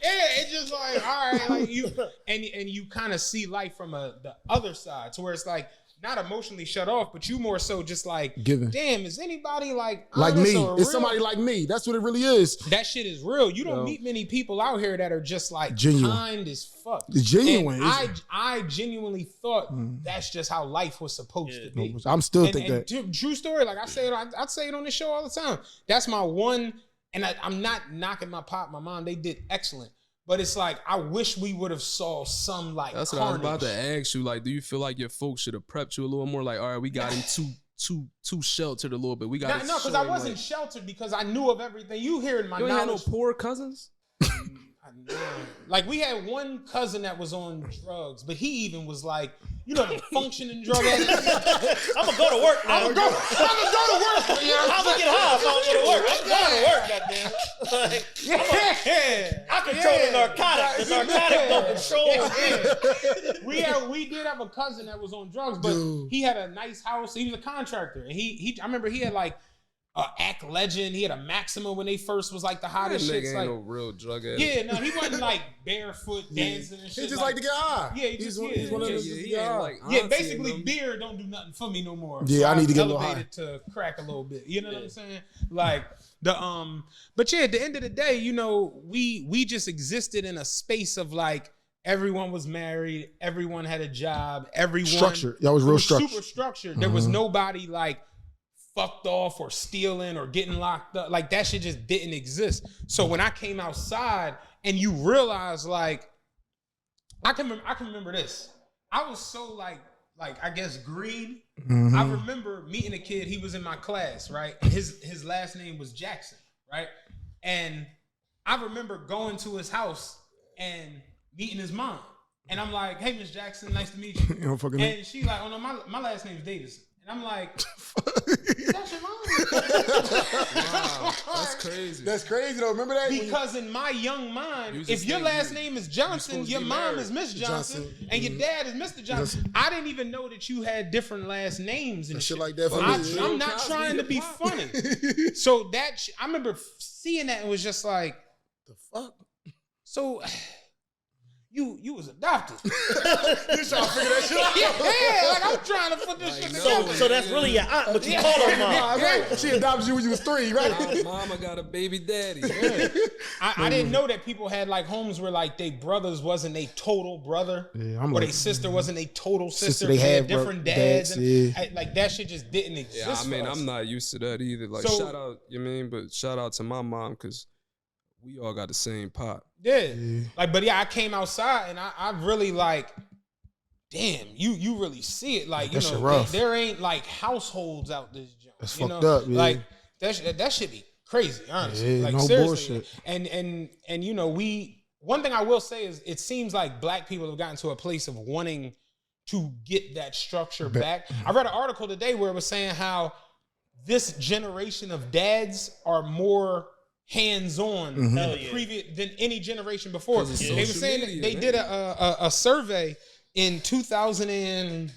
yeah, it's just like, all right, like you, and you kind of see life from the other side, to where it's like not emotionally shut off, but you more so just like, Giving. damn, is anybody like Like honest me. or It's real? somebody like me. That's what it really is. That shit is real. You don't Yo. meet many people out here that are just like Genuine. kind as fuck. It's genuine. And I genuinely thought that's just how life was supposed to be. I'm still And think that. true story, like I say it, I'd say it on this show all the time. That's my one, and I'm not knocking my pop, my mom. They did excellent, but it's like I wish we would have saw some like. That's what I was carnage. about to ask you. Like, do you feel like your folks should have prepped you a little more? Like, all right, we got him too sheltered a little bit. We got No, because I wasn't sheltered because I knew of everything. You hearing my You ain't had no knowledge? poor cousins. Like we had one cousin that was on drugs, but he even was like, you know, the functioning drug addict. I'm gonna go to work now. I'm gonna go to work. You know what I'm gonna get high if I don't go to work. I'm going to work, goddamn. Like, Yeah. I control the narcotic. The narcotic don't control me. We did have a cousin that was on drugs, but he had a nice house. He was a contractor, and he I remember he had like Act Legend. He had a Maxima when they first was like the That hottest shit. nigga ain't Like, no real drug addict. yeah, no, he wasn't like barefoot dancing and shit. He just like to get high. Yeah, he just- he's one of yeah, those Yeah, just he get ain't high. like Yeah, auntie basically and them. beer don't do nothing for me no more. Yeah, I need to get a little elevated to crack a little bit. You know what I'm saying? Like but yeah, at the end of the day, you know, we just existed in a space of like everyone was married, everyone had a job, everyone Structured. Y'all was real structured. super structured. There was nobody like fucked off or stealing or getting locked up. Like that shit just didn't exist. So when I came outside and you realize like I can remember this. I was so like I guess green. I remember meeting a kid, he was in my class, right? And his last name was Jackson, right? And I remember going to his house and meeting his mom. And I'm like, hey, Miss Jackson, nice to meet you. You know, fucking And she's like, oh no, my last name's Davis. And I'm like, that's your mom. Wow, that's crazy. That's crazy though. Remember that? Because in my young mind, You just if your think last you- name is Johnson, supposed to your be mom married. is Miss Johnson, Johnson. and your dad is Mr. Johnson. I didn't even know that you had different last names and shit shit. like that for I, me. Yeah. I'm not Cosby trying to be hip-hop. funny. So I remember seeing that and was just like, The fuck? so you was adopted. You trying to figure that shit out? Yeah, like I'm trying to put this shit So, together. so that's really your aunt, but you call her mom. Nah, right. She adopted you when you was 3, right? My mama got a baby daddy. I didn't know that people had like homes where like they brothers wasn't a total brother, Yeah, I'm or like, they sister wasn't a total sister. they They had had different dads, dads, and yeah. like that shit just didn't exist. Yeah, I mean, for us. I'm not used to that either. Like, So- shout out, you mean, but shout out to my mom because we all got the same pot. Yeah. Like, but yeah, I came outside and I really like, damn, you really see it. Like, you That shit know, rough. there ain't like households out this joint. That's you fucked know? up, yeah. Like that should be crazy, honestly. Yeah, like no seriously. bullshit. And you know, one thing I will say is it seems like black people have gotten to a place of wanting to get that structure back. I read an article today where it was saying how this generation of dads are more hands-on Hell yeah. than any generation before. 'Cause of They were social saying that media, they man. did a survey in 2000 and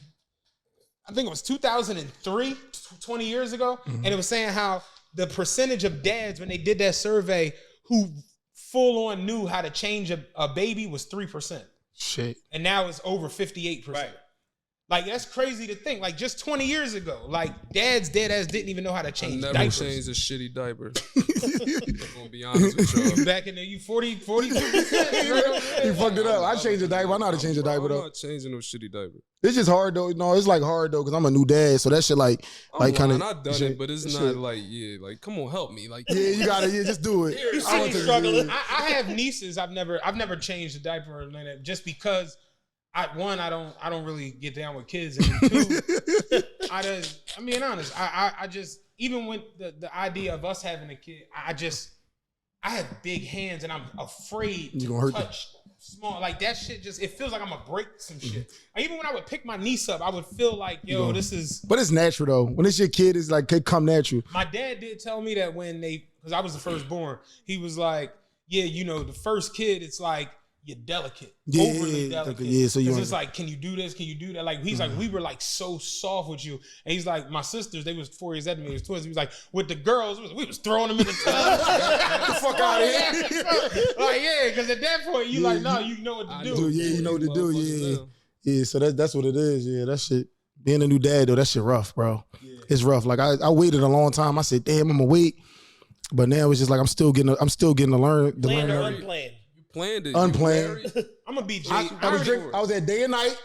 I think it was 2003, 20 years ago, and it was saying how the percentage of dads when they did that survey who full on knew how to change a baby was 3%. Shit. And now it's over 58%. Right. Like, that's crazy to think. Like, just 20 years ago, like, dads dead ass didn't even know how to I change never diapers. changed a shitty diaper. I'm gonna be honest with y'all. Back in the, you 42%. You fucked it up. I changed a diaper. I know how to change a diaper I'm though. not changing no shitty diaper. It's just hard though. No, it's like hard though because I'm a new dad, so that shit like kind of. I've done it, but it's not like come on, help me. Like Yeah, you gotta just do it. You see me struggling. I have nieces. I've never changed a diaper or like that just because I don't really get down with kids, and two, I'm being honest. I just even with the idea of us having a kid, I have big hands and I'm afraid You to gonna hurt touch small, like that shit. Just it feels like I'm gonna break some shit. Like, even when I would pick my niece up, I would feel like, yo, this is. But it's natural though. When it's your kid, it's like it come natural. My dad did tell me that because I was the firstborn, he was like, yeah, the first kid, it's like you're delicate, overly delicate. Yeah, so you. It's like, can you do this? Can you do that? Like, he's like, we were like so soft with you, and he's like, my sisters, they was 4 years ahead of me, it was twins. He was like, with the girls, we was throwing them in the tub. Get the fuck out of here. Like, yeah, because at that point, you like, no, you know what to do. Yeah, you know what to do. Yeah. So that's what it is. Yeah, that shit. Being a new dad though, that shit rough, bro. Yeah. It's rough. Like I waited a long time. I said, damn, I'm gonna wait. But now it's just like I'm still getting to learn. Planned or unplanned? planned it. Unplanned. I'm gonna be Jay. I was at day and night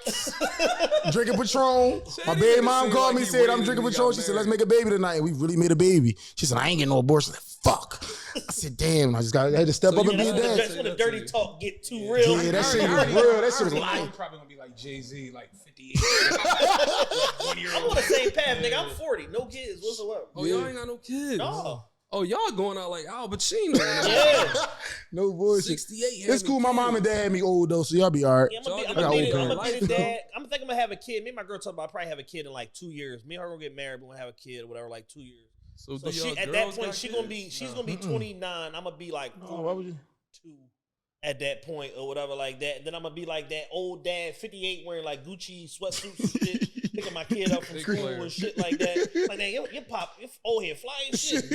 drinking Patron. My baby mom called me, said, I'm drinking Patron. She said, let's make a baby tonight. And we really made a baby. She said, I ain't getting no abortion. I said, fuck. I said, damn. I had to step up and be a dad. That's when the dirty talk get too real. Yeah, that shit was real. That shit was I'm light. probably gonna be like Jay-Z, like 58. I'm on the same path, nigga. I'm 40. No kids whatsoever. Oh, y'all ain't got no kids. No. Oh, y'all going out like Al Pacino. Yeah. No bullshit. 68. It's cool. My mom and dad had me old though, so y'all be all right. Yeah, I'm I got gonna be old the parents. dad. I'm thinking I'm gonna have a kid. Me and my girl talked about probably have a kid in like 2 years. Me and her gonna get married, but we're gonna have a kid or whatever, like 2 years. So So she, at that point, she's gonna be 29. I'm gonna be like Oh, why would you? 2 at that point or whatever like that. And then I'm gonna be like that old dad, 58, wearing like Gucci sweatsuits and shit, picking my kid up from school and shit like that. Like, man, your pop, your old head flying shit.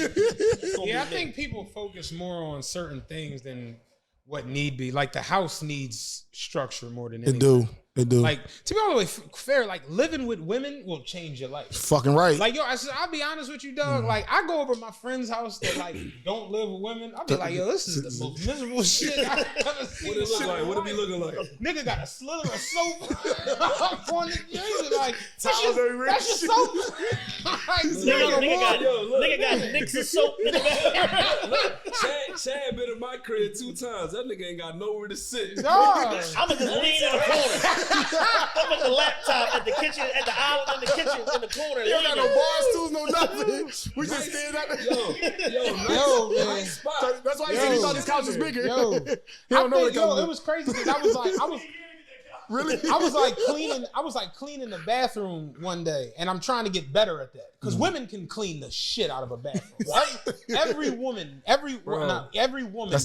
Yeah, I think people focus more on certain things than what need be. Like the house needs structure more than anything. It do. Like, to be all the way fair, like living with women will change your life. Fucking right. Like, yo, I'll be honest with you, dog. Like, I go over to my friend's house that like don't live with women. I'll be like, yo, this is the most miserable shit I've ever seen. What it look like? What it be looking like? Nigga got a slither of soap on the jersey. Like, that's just soap. Like, Nigga got nicks of soap in the back. Chad been in my crib 2 times. That nigga ain't got nowhere to sit. Dog. I'ma just lean in the corner. I'm at the laptop at the kitchen, at the island in the kitchen in the corner. You don't got no bar stools, no nothing. We just stand out there. Yo, man. That's why he said he thought this couch was bigger. Yo, He don't know what it was crazy because I was Really? I was like cleaning the bathroom one day, and I'm trying to get better at that because women can clean the shit out of a bathroom. Every woman. That's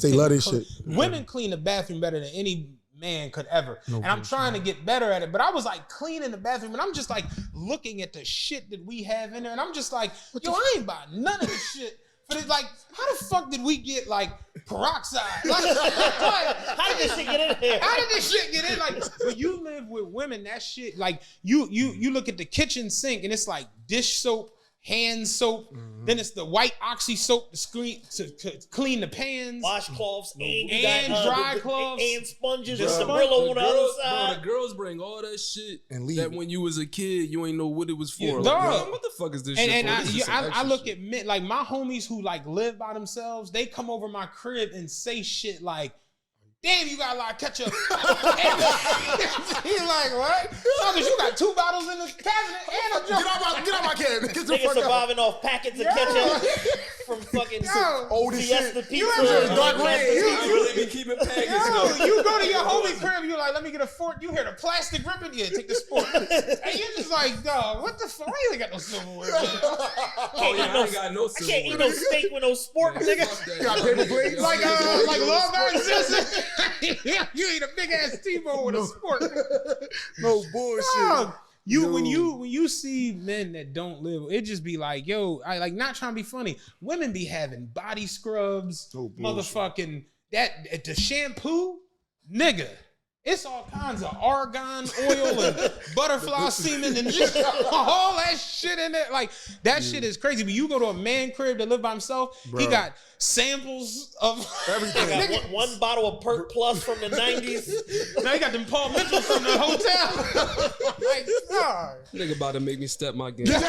they love this shit. Women clean the bathroom better than any man could ever, and I'm trying to get better at it. But I was like cleaning the bathroom, and I'm just like looking at the shit that we have in there, and I'm just like, yo, I ain't buying none of this shit. But it's like, how the fuck did we get like peroxide? Like, How did this shit get in here? how did this shit get in? Like, when you live with women, that shit, like, you look at the kitchen sink and it's like dish soap, hand soap, then it's the white oxy soap to clean the pans, Washcloths and dry cloths, and sponges The with sponge- Brillo on the other Bro, side. the girls bring all that shit And leave that it. when you was a kid, you ain't know what it was for. Yeah, Like, dog. man, what the fuck is this And shit for? This is some I extra look shit. at men, like my homies who like live by themselves, they come over my crib and say shit like, damn, you got a lot of ketchup. He's like, what? No, because you got 2 bottles in the cabinet and a jar. Get out my cabinet. Get the Niggas fuck out. surviving off packets of ketchup from fucking Old as Fiesta shit. Pizza. ever dark red. I really be keeping packets. Yo, you go to your homie crib, you like, let me get a fork. You hear the plastic ripping, yeah, take the fork. And you're just like, dog, what the fuck? Why you ain't got no silverware? Oh, yeah, I ain't got no I can't eat no steak with no spork, nigga. You got paper plates? Like Long Island Citizen. You eat a big ass T-bone with a sport. No bullshit. Dog, when Yo. you see men that don't live, it just be like, yo, I like not trying to be funny. Women be having body scrubs, No bullshit. motherfucking that the shampoo, nigga. It's all kinds of argan oil and butterfly semen and just all that shit in it. Like, that shit is crazy. But you go to a man crib that live by himself, he got samples of Everything. Got one bottle of Perk Plus from the 90s. Now you got them Paul Mitchells from the hotel. Like, God. Nigga about to make me step my game. Let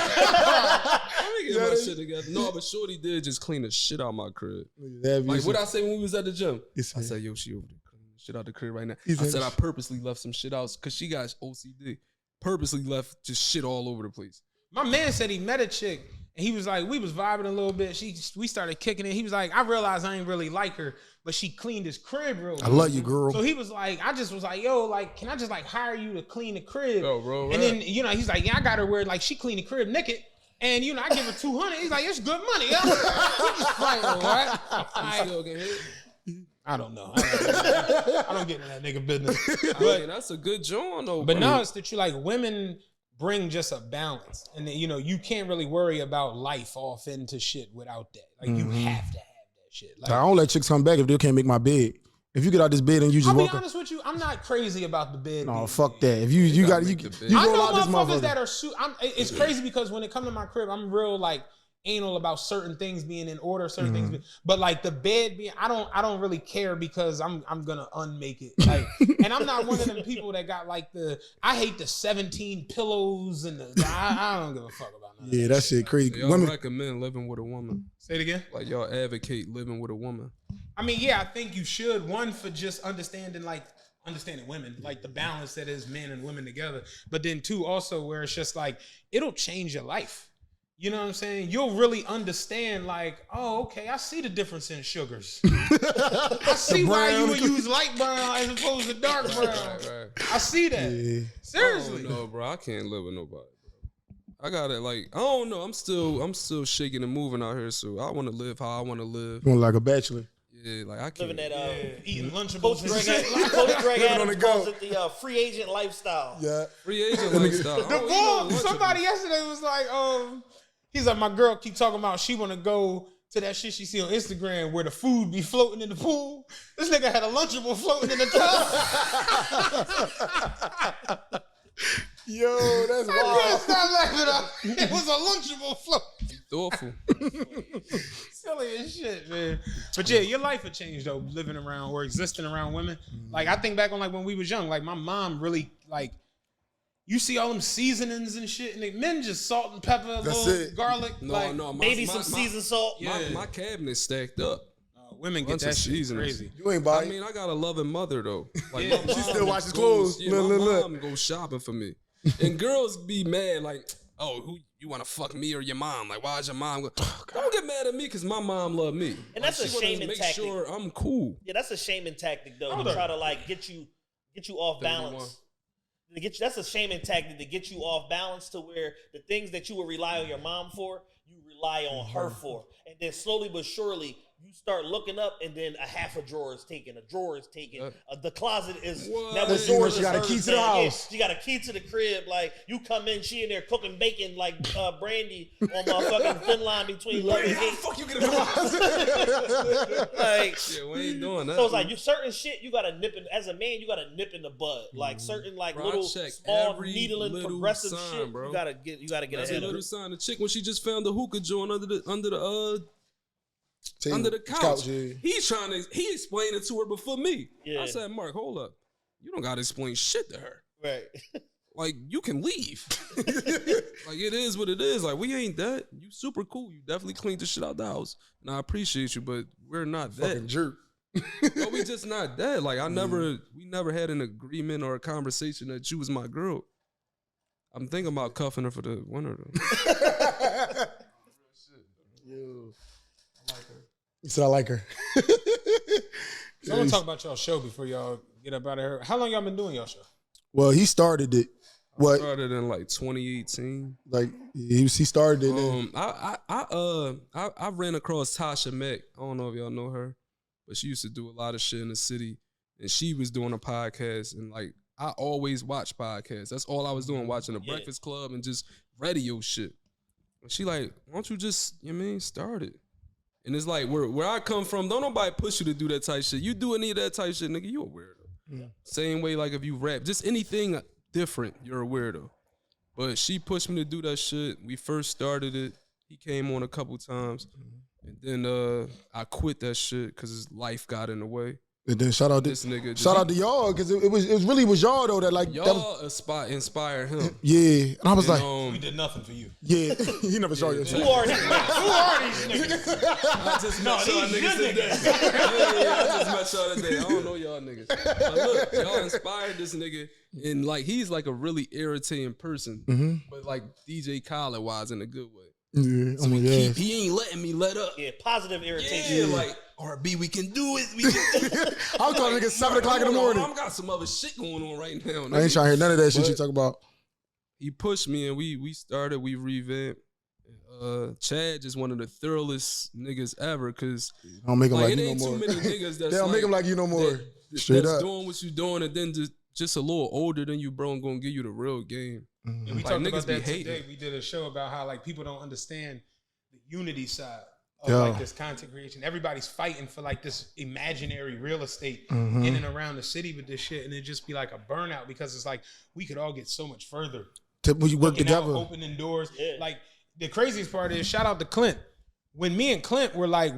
me get my shit together. No, but Shorty did just clean the shit out my crib. Like, what I say when we was at the gym? I said, yo, she over there cleaning the shit out the crib right now. I said I purposely left some shit out because she got OCD. Purposely left just shit all over the place. My man said he met a chick and he was like, we was vibing a little bit. We started kicking it. He was like, I realized I ain't really like her, but she cleaned his crib real good. I love you, girl. So he was like, I just was like, yo, like, can I just like hire you to clean the crib? Yo, bro, and then, you know, he's like, yeah, I got her where like she cleaned the crib naked. And, you know, I give her 200. He's like, it's good money. Like, all right. You still get hit? I don't know. I don't get into that nigga business. But that's a good joint though. But bro. no, it's that you like women bring just a balance, and then, you know, you can't really worry about life off into shit without that. Like you have to have that shit. Like, I don't let chicks come back if they can't make my bed. If you get out this bed and you just I'll be walk, honest with you, I'm not crazy about the bed. no, being fuck big. that. If you got you make the bed. you I roll know out this motherfuckers motherfucker. that are it's crazy because when it comes to my crib, I'm real like anal about certain things being in order, certain things being, but like the bed being, I don't really care because I'm gonna unmake it. Like, and I'm not one of them people that got like I hate the 17 pillows and I don't give a fuck about none of Yeah, that shit crazy. So y'all Women, recommend living with a woman. Say it again. Like y'all advocate living with a woman. I mean, yeah, I think you should. One, for just understanding women, like the balance that is men and women together. But then two, also where it's just like, it'll change your life. You know what I'm saying? You'll really understand like, oh, okay, I see the difference in sugars. I see why you would use light brown as opposed to dark brown. Right. I see that. yeah. Seriously. No, bro, I can't live with nobody, bro. I got it. Like, I don't know. I'm still shaking and moving out here, so I want to live how I want to live. You want like a bachelor. Yeah, like I can't. Living that Eating Lunchables. Coach and Greg, shit. Coach Greg Living on Adams the go. calls it the free agent lifestyle. Yeah. Free agent lifestyle. The ball, somebody yesterday was like, he's like, my girl keep talking about she want to go to that shit she see on Instagram where the food be floating in the pool. This nigga had a Lunchable floating in the tub. Yo, that's I wild. can't stop laughing up. It was a Lunchable float. Thoughtful. Silly as shit, man. But yeah, your life would change though, living around or existing around women. Like I think back on like when we was young, like my mom really like, you see all them seasonings and shit, and they, men just salt and pepper, That's little it. garlic. No, like, no. Maybe some seasoned salt. My cabinet's stacked up. women get Bunch that of shit seasonings. crazy. You ain't buy I it. mean, I got a loving mother though. Like Yeah. my She mom still washes goes- clothes. Yeah, Look, my look, mom goes shopping for me, and girls be mad like, "Oh, who you want to fuck me or your mom? Like, why's your mom?" Don't get mad at me because my mom love me. And that's Like, a she wanna shaming make tactic. sure I'm cool. Yeah, that's a shaming tactic though. Hold To up. try to like get you off 31. balance. That's a shaming tactic to get you off balance to where the things that you would rely on your mom for, you rely on her for. And then slowly but surely, you start looking up and then a half a drawer is taken, a drawer is taken, the closet is, What? that was You know yours she is got a hers key to the now. Yeah, house. she got a key to the crib. Like, you come in, she in there cooking bacon like Brandy on my fucking thin line between love and hate. Fuck you get in the closet. Like, Yeah, we ain't doing that. so it's like you certain shit you gotta nip in as a man. You gotta nip in the bud. Like certain like Bro, I little check small every needling little progressive sign, shit. bro. You gotta get That's a ahead of little it. sign. The chick when she just found the hookah joint under the couch. Yeah. He explained it to her before me. Yeah. I said, Mark, hold up. You don't gotta explain shit to her. Right. Like, you can leave. Like, it is what it is. Like, we ain't that. You super cool. You definitely cleaned the shit out the house. And I appreciate you, but we're not Fucking that. jerk. But we just not that. Like, we never had an agreement or a conversation that you was my girl. I'm thinking about cuffing her for the winter though. Yo. You said I like her. So I want to talk about y'all show before y'all get up out of here. How long y'all been doing y'all show? Well, he started it. What? Started in like 2018. Like he started it. I ran across Tasha Mack. I don't know if y'all know her, but she used to do a lot of shit in the city, and she was doing a podcast. And like, I always watch podcasts. That's all I was doing, watching the Breakfast Club and just radio shit. And she like, why don't you just, you know what I mean, start it? And it's like, where I come from, don't nobody push you to do that type shit. You do any of that type shit, nigga, you a weirdo. Same way, like if you rap, just anything different, you're a weirdo. But she pushed me to do that shit. We first started it. He came on a couple times. And then I quit that shit because his life got in the way. And then shout out this nigga. Shout out to y'all, because it really was y'all though that like y'all inspired him. Yeah, and I was like, we did nothing for you. Yeah, he never saw you. Who are these niggas? I just met y'all niggas today. I just met y'all today. I don't know y'all niggas. But look, y'all inspired this nigga, and like he's like a really irritating person, but like DJ Khaled wise in a good way. Yeah, so he ain't letting me let up. Yeah, positive irritation. Yeah, like R&B, we can do it. We can do it. I was calling niggas 7 o'clock in the morning. I got some other shit going on right now. I ain't trying to hear none of that shit you talk about. He pushed me and we started, we revamped. Chad just one of the thoroughest niggas ever, because don't make him like it you ain't no more. too many niggas that's they don't make him like you no more. Straight that's up doing what you doing, and then just a little older than you, bro, and gonna give you the real game. And we like, talked niggas about that be today. We did a show about how like people don't understand the unity side of like this content creation. Everybody's fighting for like this imaginary real estate in and around the city with this shit, and it just be like a burnout, because it's like we could all get so much further when you work together, opening doors. Like the craziest part is, shout out to Clint. When me and Clint were like,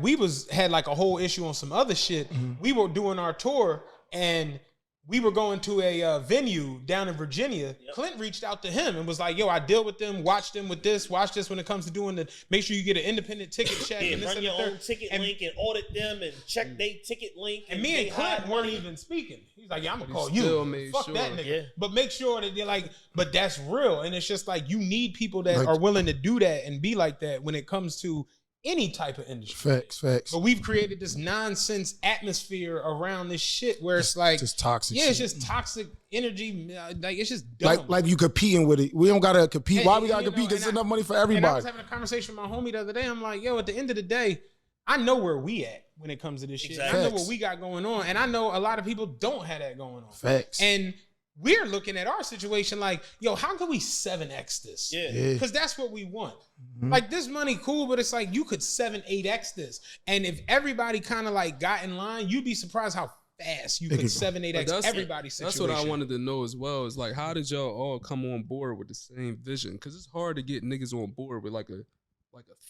had like a whole issue on some other shit. We were doing our tour and we were going to a venue down in Virginia. Clint reached out to him and was like, yo, I deal with them, watch them with this, watch this when it comes to doing make sure you get an independent ticket check. Yeah, and this run your own ticket link and audit them and check their ticket link. And me and Clint weren't even speaking. He's like, yeah, I'm going to call you. Fuck that nigga. Yeah. But make sure that they're like, but that's real. And it's just like, you need people that are willing to do that and be like that when it comes to any type of industry. Facts. But we've created this nonsense atmosphere around this shit where it's like just toxic. Yeah, shit. it's just toxic energy. Like it's just dumb. Like you competing with it. We don't gotta compete. Why we gotta compete? Because there's enough money for everybody. And I was having a conversation with my homie the other day. I'm like, yo, at the end of the day, I know where we at when it comes to this shit. Exactly. I know what we got going on, and I know a lot of people don't have that going on. Facts. And we're looking at our situation like, yo, how can we 7x this? Yeah. Because that's what we want. Like, this money cool, but it's like you could 7-8x this. And if everybody kind of like got in line, you'd be surprised how fast you could 7-8x everybody's situation. That's what I wanted to know as well. Is like, how did y'all all come on board with the same vision? Because it's hard to get niggas on board with like a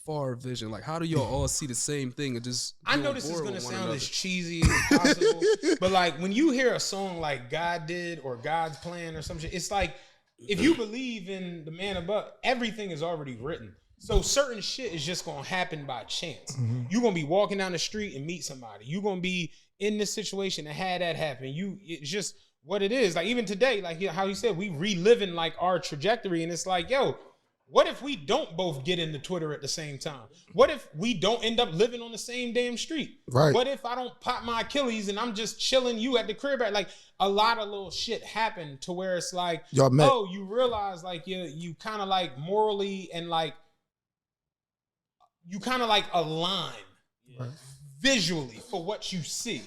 far vision. Like, how do y'all all see the same thing and just? I know this is gonna sound as cheesy as possible, but like when you hear a song like God Did or God's Plan or some shit, it's like if you believe in the man above, everything is already written. So certain shit is just gonna happen by chance. You're gonna be walking down the street and meet somebody. You're gonna be in this situation and had that happen. It's just what it is. Like even today, like how you said, we reliving like our trajectory, and it's like, yo, what if we don't both get into Twitter at the same time? What if we don't end up living on the same damn street? Right. What if I don't pop my Achilles and I'm just chilling you at the crib? Like a lot of little shit happened to where it's like, y'all met. Oh, you realize like you kind of like morally and like you kind of like align visually for what you see.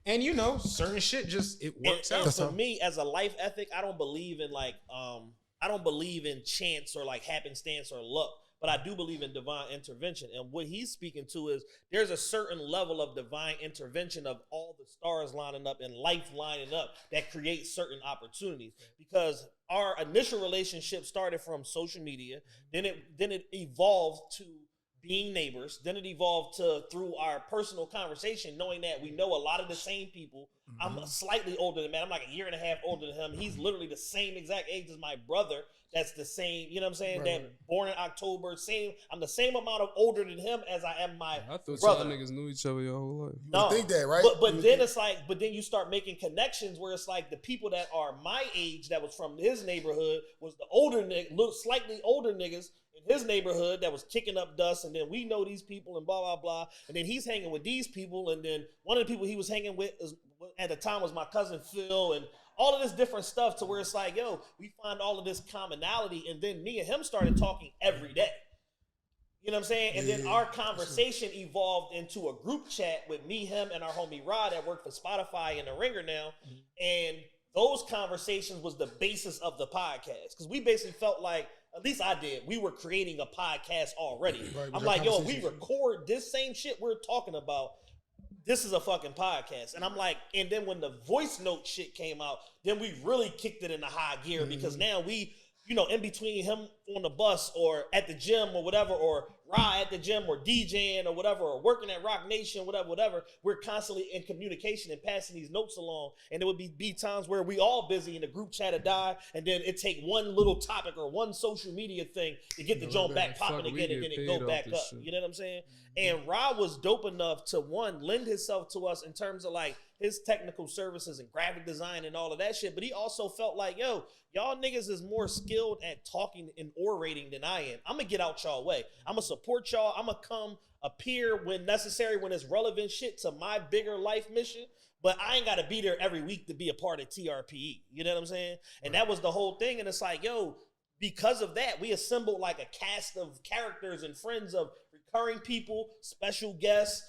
And you know, certain shit just it works out. And for me, as a life ethic, I don't believe in like I don't believe in chance or like happenstance or luck, but I do believe in divine intervention. And what he's speaking to is there's a certain level of divine intervention of all the stars lining up and life lining up that creates certain opportunities. Because our initial relationship started from social media, then it evolved to being neighbors, then it evolved to through our personal conversation, knowing that we know a lot of the same people. I'm slightly older than man. I'm like a year and a half older than him. He's literally the same exact age as my brother. That's the same, you know what I'm saying? That born in October, I'm the same amount of older than him as I am my I thought brother. y'all niggas knew each other your whole life. You would think that, right? But then it's like, but then you start making connections where it's like the people that are my age that was from his neighborhood was the older slightly older niggas in his neighborhood that was kicking up dust, and then we know these people and blah blah blah, and then he's hanging with these people, and then one of the people he was hanging with at the time was my cousin Phil, and all of this different stuff to where it's like, yo, we find all of this commonality, and then me and him started talking every day. You know what I'm saying? And then our conversation evolved into a group chat with me, him, and our homie Rod that worked for Spotify and The Ringer now, and those conversations was the basis of the podcast, because we basically felt like, at least I did, we were creating a podcast already. I'm like, yo, we record this same shit we're talking about, this is a fucking podcast. And I'm like, and then when the voice note shit came out, then we really kicked it into high gear because now we, you know, in between him on the bus or at the gym or whatever, or Ra at the gym or DJing or whatever, or working at Rock Nation, whatever, we're constantly in communication and passing these notes along. And there would be times where we all busy and the group chat would die, and then it take one little topic or one social media thing to get the joint back popping again, and then it go back up. Shit. You know what I'm saying? And Ra was dope enough to, one, lend himself to us in terms of like his technical services and graphic design and all of that shit. But he also felt like, yo, y'all niggas is more skilled at talking and orating than I am. I'm gonna get out y'all way. I'm gonna support y'all. I'm gonna come appear when necessary, when it's relevant shit to my bigger life mission. But I ain't gotta be there every week to be a part of TRPE. You know what I'm saying? And that was the whole thing. And it's like, yo, because of that, we assembled like a cast of characters and friends of recurring people, special guests,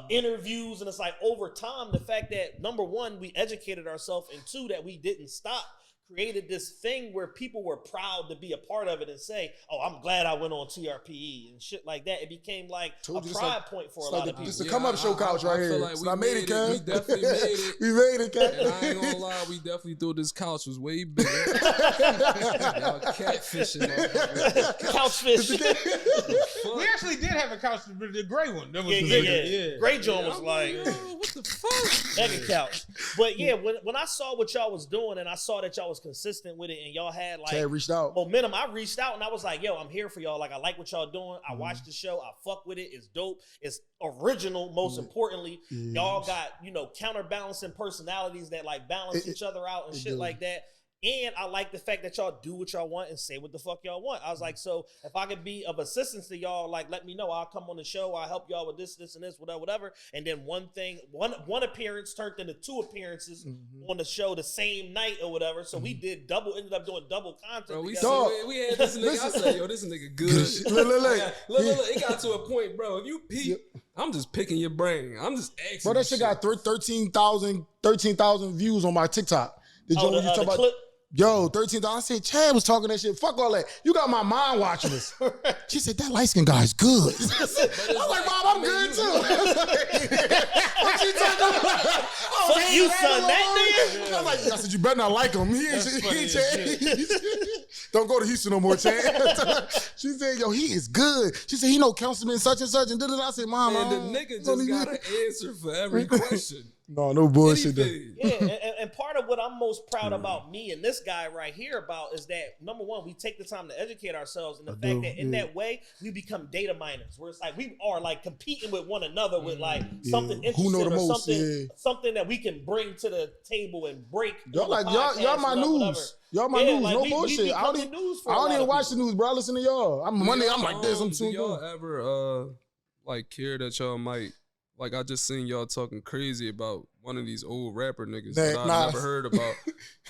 interviews. And it's like over time, the fact that number one, we educated ourselves, and two, that we didn't stop, created this thing where people were proud to be a part of it and say, oh, I'm glad I went on TRPE and shit like that. It became like a pride point for a lot of people. Just a come up show couch right here. Like I made it, Ken. We definitely made it. We made it, Ken. And I ain't gonna lie, we definitely thought this couch was way bigger. Y'all catfishing. Couch fish. We actually did have a couch, the gray one. That was Yeah. Gray John was like, Yo, what the fuck? mega couch. But yeah, when I saw what y'all was doing and I saw that y'all was consistent with it and y'all had like Chad reached out. momentum, I reached out and I was like, yo, I'm here for y'all. Like, I like what y'all doing. I watched the show. I fuck with it. It's dope. It's original, most importantly. Y'all got, you know, counterbalancing personalities that like balance each other out and shit like that. And I like the fact that y'all do what y'all want and say what the fuck y'all want. I was like, so if I could be of assistance to y'all, like, let me know. I'll come on the show. I'll help y'all with this, and this, whatever. And then one appearance turned into two appearances on the show the same night or whatever. So we ended up doing double content. Bro, we together. had this nigga. I said, yo, this nigga good. Look, it got to a point, bro. If you peep, I'm just picking your brain. I'm just asking. Bro, that shit got 13,000 views on my TikTok. Did you the talk about clip? Yo, 13,000. I said, Chad was talking that shit. Fuck all that. You got my mom watching this. She said, that light-skinned guy's good. I was like, Mom, I'm good too. What you talking about? Fuck you, son. That nigga? I was like, I said, you better not like him. He ain't Chad. Don't go to Houston no more, Chad. She said, yo, he is good. She said, he know councilman such and such. And I said, Mom, and the nigga just got an answer for every question. No bullshit. Yeah, and part of what I'm most proud about me and this guy right here about is that, number one, we take the time to educate ourselves, and the fact that in that way we become data miners, where it's like we are like competing with one another with like something interesting or most, something that we can bring to the table and break. Y'all like y'all my news. Y'all my news. Like, no bullshit. I don't even watch the news, bro. I listen to y'all. I'm Monday. I'm like this. I'm too. Do y'all ever like care that y'all might? Like, I just seen y'all talking crazy about one of these old rapper niggas that I've never heard about.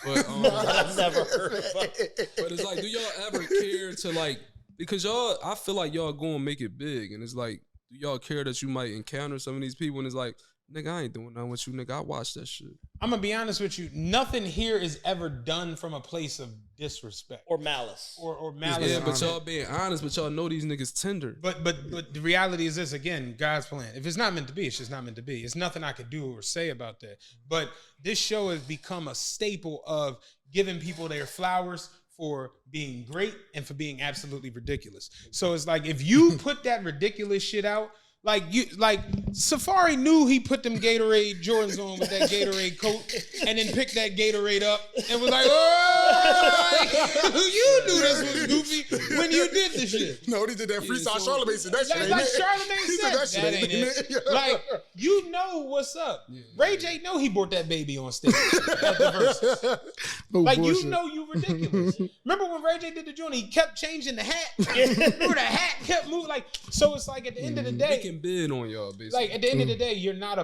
But I've never heard about. But it's like, do y'all ever care to like, because y'all, I feel like y'all gonna make it big, and it's like, do y'all care that you might encounter some of these people, and it's like, nigga, I ain't doing nothing with you, nigga. I watch that shit. I'm gonna be honest with you. Nothing here is ever done from a place of disrespect or malice, or malice. Yeah, but y'all being honest, but y'all know these niggas tender. But the reality is this: again, God's plan. If it's not meant to be, it's just not meant to be. It's nothing I could do or say about that. But this show has become a staple of giving people their flowers for being great and for being absolutely ridiculous. So it's like, if you put that ridiculous shit out. Like Safari knew he put them Gatorade Jordans on with that Gatorade coat, and then picked that Gatorade up and was like, "Oh, you knew this was goofy when you did the shit." No, he did that freestyle. Charlamagne said that shit. Like Charlamagne said, that ain't it. Like, you know what's up. Ray J know he brought that baby on stage at the Versus. Like, bullshit. You know you ridiculous. Remember when Ray J did the joint? He kept changing the hat. Remember the hat kept moving. Like, so it's like at the end of the day. Bid on y'all, basically. Like, at the end of the day, you're not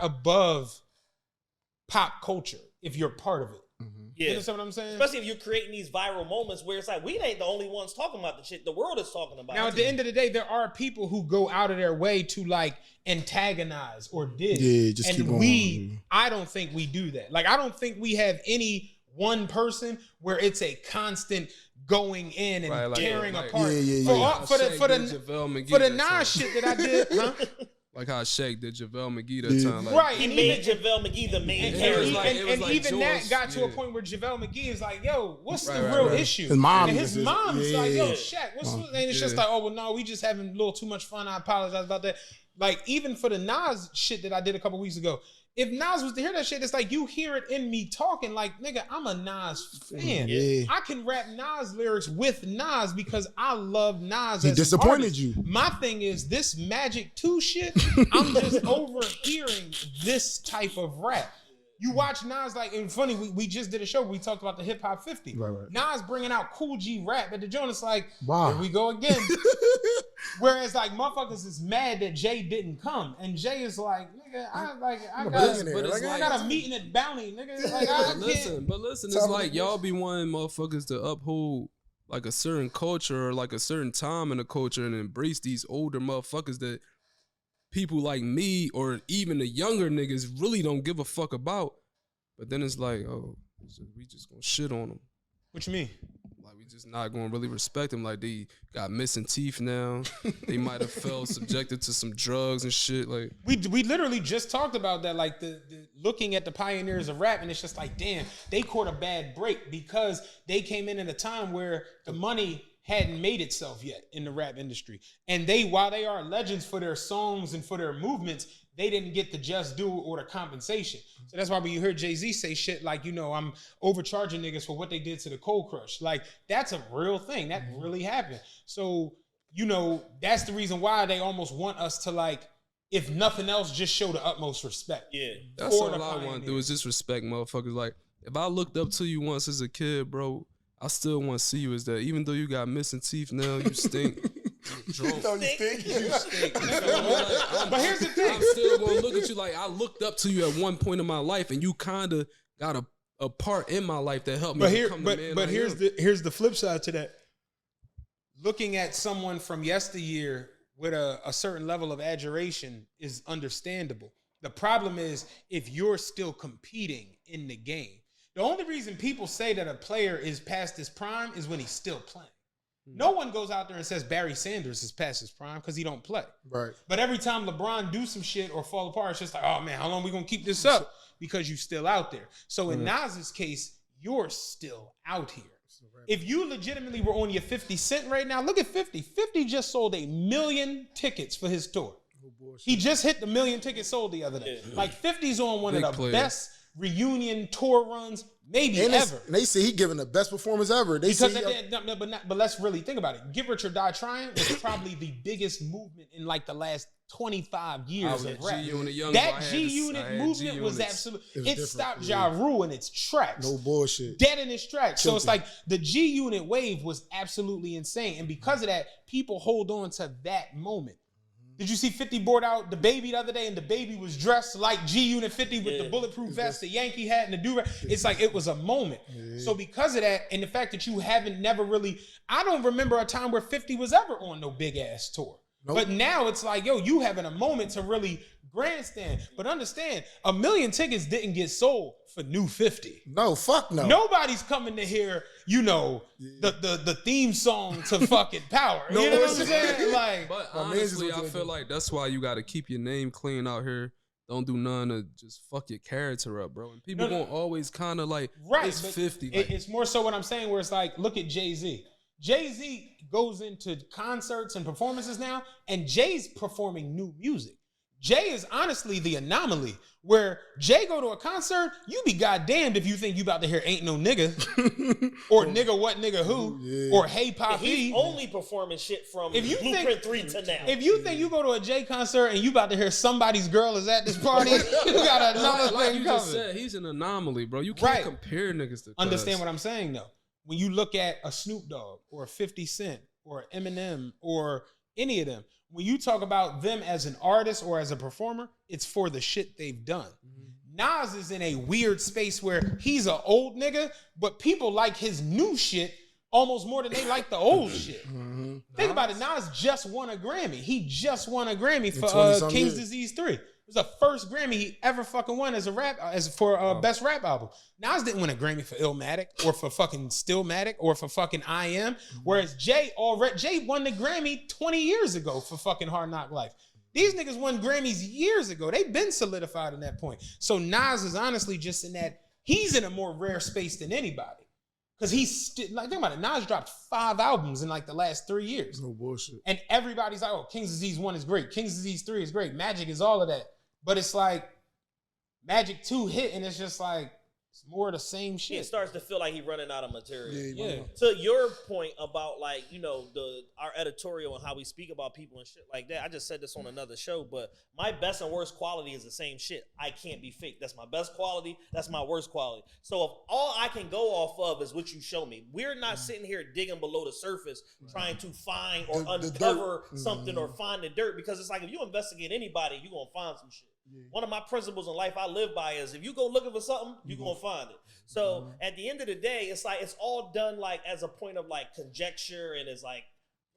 above pop culture if you're part of it. Yeah. You understand what I'm saying? Especially if you're creating these viral moments where it's like, we ain't the only ones talking about the shit. The world is talking about it. Now, at the end of the day, there are people who go out of their way to like antagonize or dig. Yeah, just keep on. I don't think we do that. Like, I don't think we have any one person where it's a constant going in and tearing apart. For the Nas shit that I did, huh? Like how Shaq did JaVale McGee that time. Like, Right. He And made even, JaVale McGee the main and, character. and, like- and, it was and like even that George, got to a yeah. point where JaVale McGee is like, yo, what's the Right, real right. issue? His mom and his was- mom's like, yo, yeah. Shaq, and it's just like, oh, well, no, we just having a little too much fun. I apologize about that. Like, even for the Nas shit that I did a couple weeks ago, if Nas was to hear that shit, it's like you hear it in me talking like, nigga, I'm a Nas fan. Yeah. I can rap Nas lyrics with Nas because I love Nas. He as an disappointed artist. you. My thing is this Magic 2 shit, I'm just overhearing this type of rap. You watch Nas, like, and funny, we just did a show where we talked about the Hip Hop 50. Right, right. Nas bringing out Cool G rap, but the joint is like, Wow. here we go again. Whereas, like, motherfuckers is mad that Jay didn't come. And Jay is like, nigga, I billionaire. got, Like, I got a meeting at Bounty, nigga. Like, I can't. But listen, it's like y'all be wanting motherfuckers to uphold like a certain culture or like a certain time in the culture and embrace these older motherfuckers that people like me or even the younger niggas really don't give a fuck about. But then it's like, oh, so we just gonna shit on them. What you mean? Like we just not gonna really respect them. Like they got missing teeth now. They might have felt subjected to some drugs and shit. Like We literally just talked about that, like the looking at the pioneers of rap, and it's just like, damn, they caught a bad break because they came in at a time where the money hadn't made itself yet in the rap industry. And they, while they are legends for their songs and for their movements, they didn't get the just due or the compensation. So that's why when you heard Jay-Z say shit like, you know, I'm overcharging niggas for what they did to the Cold Crush. Like, that's a real thing. That really happened. So, you know, that's the reason why they almost want us to, like, if nothing else, just show the utmost respect. Yeah. that's For all the I want to do pioneers. is just respect motherfuckers. Like if I looked up to you once as a kid, bro, I still want to see you as that. Even though you got missing teeth now, you stink. You're drunk. You stink. But here's the thing. I'm still gonna look at you like I looked up to you at one point in my life, and you kind of got a part in my life that helped me become the man. I am. here's the flip side to that. Looking at someone from yesteryear with a certain level of adoration is understandable. The problem is if you're still competing in the game. The only reason people say that a player is past his prime is when he's still playing. No one goes out there and says Barry Sanders is past his prime because he don't play. Right. But every time LeBron do some shit or fall apart, it's just like, oh man, how long we gonna keep this up? Because you still out there. So in Nas's case, you're still out here. If you legitimately were on your 50 Cent right now, look at 50. 50 just sold 1 million tickets for his tour. He just hit the 1 million tickets sold the other day. Like 50's on one Big of the player. best reunion tour runs maybe And ever. they say he giving the best performance ever. They Because say but let's really think about it. Get Rich or Die Trying was probably the biggest movement in like the last 25 I years was of a rap. G-Unit young That boy. I had G-Unit I had movement was G-Units. absolutely, It was it different, stopped yeah. Ja Rule in its tracks. no bullshit. Dead in its tracks. So Killed it's him. like the G-Unit wave was absolutely insane. And because of that, people hold on to that moment. Did you see 50 board out the baby the other day and the baby was dressed like G-Unit 50 with the bulletproof vest, the Yankee hat, and the do-rag? It's like it was a moment. So because of that and the fact that you haven't never really, I don't remember a time where 50 was ever on no big ass tour. Nope. But now it's like, yo, you having a moment to really grandstand. But understand, 1 million tickets didn't get sold for new 50. No, fuck no. Nobody's coming to hear, you know, the theme song to fucking Power. No You know what I'm bullshit. saying? Like, But My man's honestly, just I went to feel the- like that's why you got to keep your name clean out here. Don't do none to just fuck your character up, bro. And people No, no. gonna always kind of like, right. it's but 50. It's more so what I'm saying, where it's like, look at Jay-Z. Jay-Z goes into concerts and performances now, and Jay's performing new music. Jay is honestly the anomaly, where Jay go to a concert, you be goddamned if you think you about to hear Ain't No Nigga, or Nigga What Nigga Who, or Hey He's Poppy. only performing shit from If you Blueprint think- 3 to now. If you think you go to a Jay concert and you about to hear Somebody's Girl is at this party, you got another like thing you coming. just said, he's an anomaly, bro. You can't Right. compare niggas to Understand what I'm saying though? When you look at a Snoop Dogg or a 50 Cent or Eminem or any of them, when you talk about them as an artist or as a performer, it's for the shit they've done. Nas is in a weird space where he's an old nigga, but people like his new shit almost more than they like the old shit. Think about it. Nas just won a Grammy. He just won a Grammy for 20-something King's years. Disease 3. It was the first Grammy he ever fucking won as best rap album. Nas didn't win a Grammy for Illmatic or for fucking Stillmatic or for fucking I Am. Whereas Jay won the Grammy 20 years ago for fucking Hard Knock Life. These niggas won Grammys years ago. They've been solidified in that point. So Nas is honestly just in that, he's in a more rare space than anybody. Because he's like, think about it, Nas dropped 5 albums in like the last 3 years. No bullshit. And everybody's like, oh, King's Disease 1 is great. King's Disease 3 is great. Magic is all of that. But it's like, Magic 2 hit, and it's just like, it's more of the same shit. It starts to feel like he's running out of material. Yeah. To your point about like, you know, our editorial and how we speak about people and shit like that, I just said this on another show, but my best and worst quality is the same shit. I can't be fake. That's my best quality. That's my worst quality. So if all I can go off of is what you show me, we're not sitting here digging below the surface trying to find or uncover something or find the dirt, because it's like if you investigate anybody, you're going to find some shit. Yeah. One of my principles in life I live by is if you go looking for something, you're going to find it. So at the end of the day, it's like it's all done like as a point of like conjecture, and it's like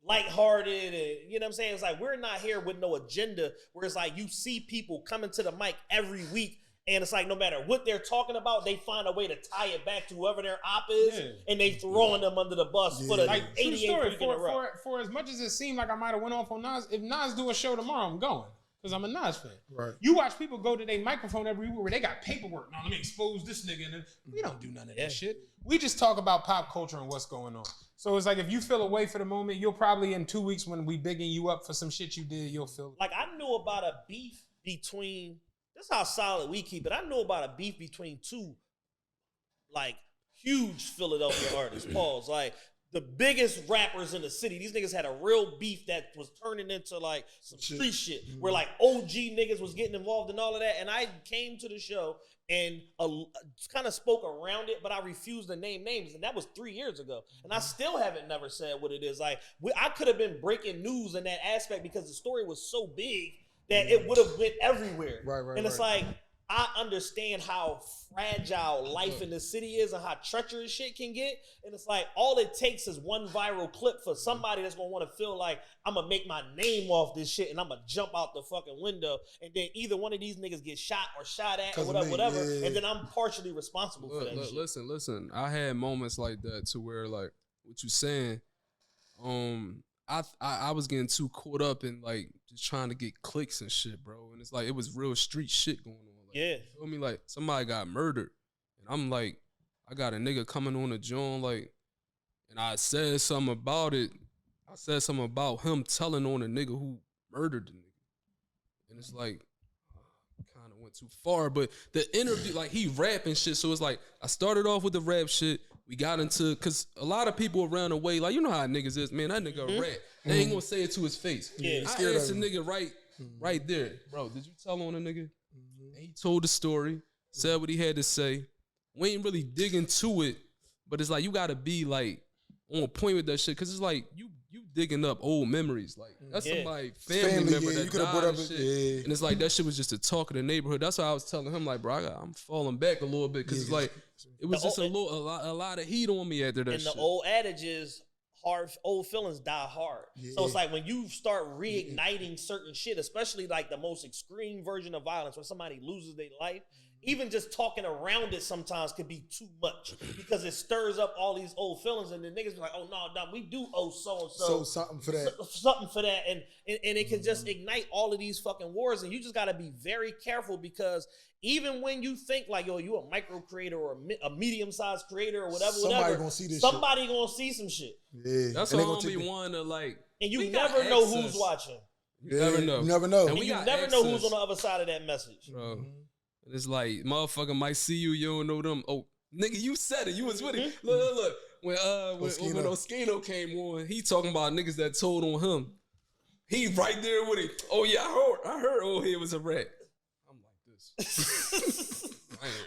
lighthearted, and you know what I'm saying? It's like we're not here with no agenda, where it's like you see people coming to the mic every week, and it's like no matter what they're talking about, they find a way to tie it back to whoever their op is, and they throwing them under the bus for the like, 88th week in a row. For as much as it seemed like I might have went off on Nas, if Nas do a show tomorrow, I'm going. Because I'm a Nas fan. Right. You watch people go to their microphone every week where they got paperwork. Now let me expose this nigga. And we don't do none of that shit. We just talk about pop culture and what's going on. So it's like if you feel away for the moment, you'll probably in 2 weeks when we bigging you up for some shit you did, you'll feel like I knew about a beef between. This is how solid we keep it. I knew about a beef between two like huge Philadelphia artists. Pause. Like the biggest rappers in the city. These niggas had a real beef that was turning into like some street shit where like OG niggas was getting involved in all of that. And I came to the show and kind of spoke around it, but I refused to name names. And that was 3 years ago. And I still haven't never said what it is. Like I could have been breaking news in that aspect because the story was so big that it would have went everywhere. Right. And it's like, I understand how fragile life in the city is and how treacherous shit can get. And it's like, all it takes is one viral clip for somebody that's going to want to feel like I'm going to make my name off this shit and I'm going to jump out the fucking window. And then either one of these niggas get shot or shot at or whatever. And then I'm partially responsible for that shit. Listen. I had moments like that to where like what you saying, I was getting too caught up in like just trying to get clicks and shit, bro. And it's like, it was real street shit going on. Yeah. You feel me? Like somebody got murdered. And I'm like, I got a nigga coming on the joint, like, and I said something about it. I said something about him telling on a nigga who murdered the nigga. And it's like, kind of went too far. But the interview, like he rapping shit. So it's like, I started off with the rap shit. We got into, cause a lot of people around the way, like, you know how niggas is, man, that nigga rap. They ain't gonna say it to his face. Yeah. I asked the nigga right there, bro, did you tell on a nigga? And he told the story, said what he had to say. We ain't really dig into it, but it's like you gotta be like on point with that shit, cause it's like you digging up old memories. Like that's somebody family member that died and shit. And it's like that shit was just a talk of the neighborhood. That's why I was telling him like, bro, I'm falling back a little bit, cause it's like it was just a lot of heat on me after that. And shit. The old adage is old feelings die hard. So it's like when you start reigniting certain shit, especially like the most extreme version of violence, when somebody loses their life, even just talking around it sometimes could be too much because it stirs up all these old feelings, and the niggas be like, oh no, we do owe so something for that. Something for that. And it can just ignite all of these fucking wars, and you just gotta be very careful, because even when you think like, yo, you a micro creator or a medium-sized creator or whatever, somebody gonna see this somebody shit. Gonna see some shit. Yeah. That's why I don't be one to like. And you never know who's watching. You never know. You never know. And you never know who's on the other side of that message. Bro. It's like, motherfucker might see you don't know them. Oh, nigga, you said it. You was with it. Look. When Oskino came on, he talking about niggas that told on him. He right there with it. Oh yeah, I heard old head was a rat. I'm like this.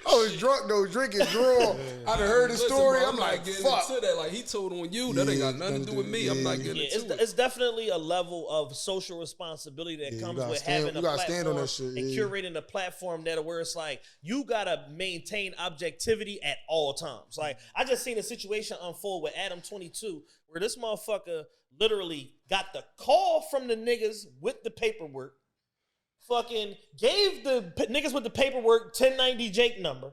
I was drunk though, drinking draw. I done heard the story. Bro, I'm like, fuck. Into that. Like he told on you. That ain't got nothing to do with me. I'm not getting into it. It's definitely a level of social responsibility that comes with having a platform and curating a platform that where it's like you gotta maintain objectivity at all times. Like I just seen a situation unfold with Adam 22 where this motherfucker literally got the call from the niggas with the paperwork. Fucking gave the niggas with the paperwork 1090 Jake number,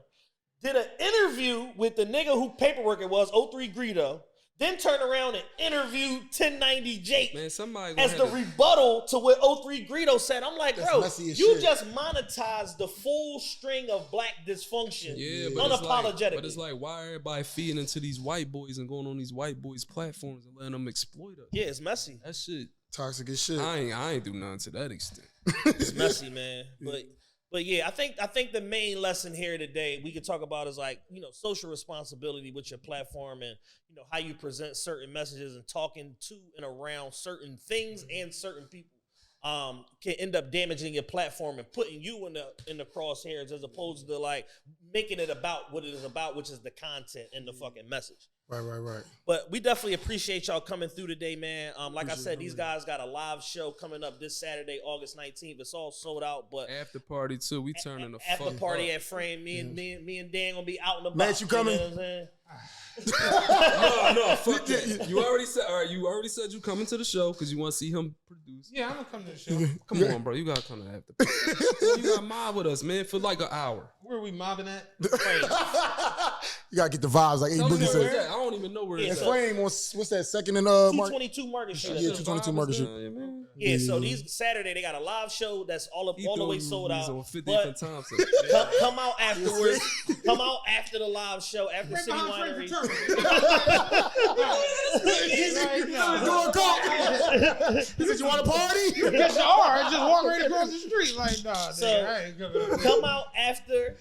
did an interview with the nigga who paperwork it was, 03 Greedo, then turn around and interview 1090 Jake Man, somebody as the rebuttal to what 03 Greedo said. I'm like, That's bro, messy as you shit. just monetized the full string of black dysfunction unapologetically. But it's like, why everybody feeding into these white boys and going on these white boys' platforms and letting them exploit us? Yeah, it's messy. That shit. Toxic as shit. I ain't do nothing to that extent. It's messy, man. But yeah, I think the main lesson here today we could talk about is like, you know, social responsibility with your platform and, you know, how you present certain messages and talking to and around certain things and certain people can end up damaging your platform and putting you in the crosshairs as opposed to like making it about what it is about, which is the content and the fucking message. Right. But we definitely appreciate y'all coming through today, man. Like I said, these guys got a live show coming up this Saturday, August 19th. It's all sold out, but After party too, we turning the after fuck party up. at Frame, me and Dan gonna be out and about. Matt, you coming? know what I'm saying? No, fuck that. You already said, all right, you coming to the show because you want to see him produce. Yeah, I'm gonna come to the show. Come on, bro. You gotta come to the after party. You got mob with us, man, for like an hour. Where are we mobbing at? You gotta get the vibes like A Tell me Boogie where said. it's at. I don't even know where Yeah, it's And at. Frame, what's that second in Mark? 222 Market Street. Yeah, 222 Market Street. Yeah, man. Yeah, so these Saturday they got a live show that's all the way sold out. On 50th But and Thompson. come out afterwards. Come out after the live show, after City Winery. Doing coke. He said, you want a party? Yes, you are. Just walk right across the street. Like, nah, So, nigga, I ain't coming. Come out after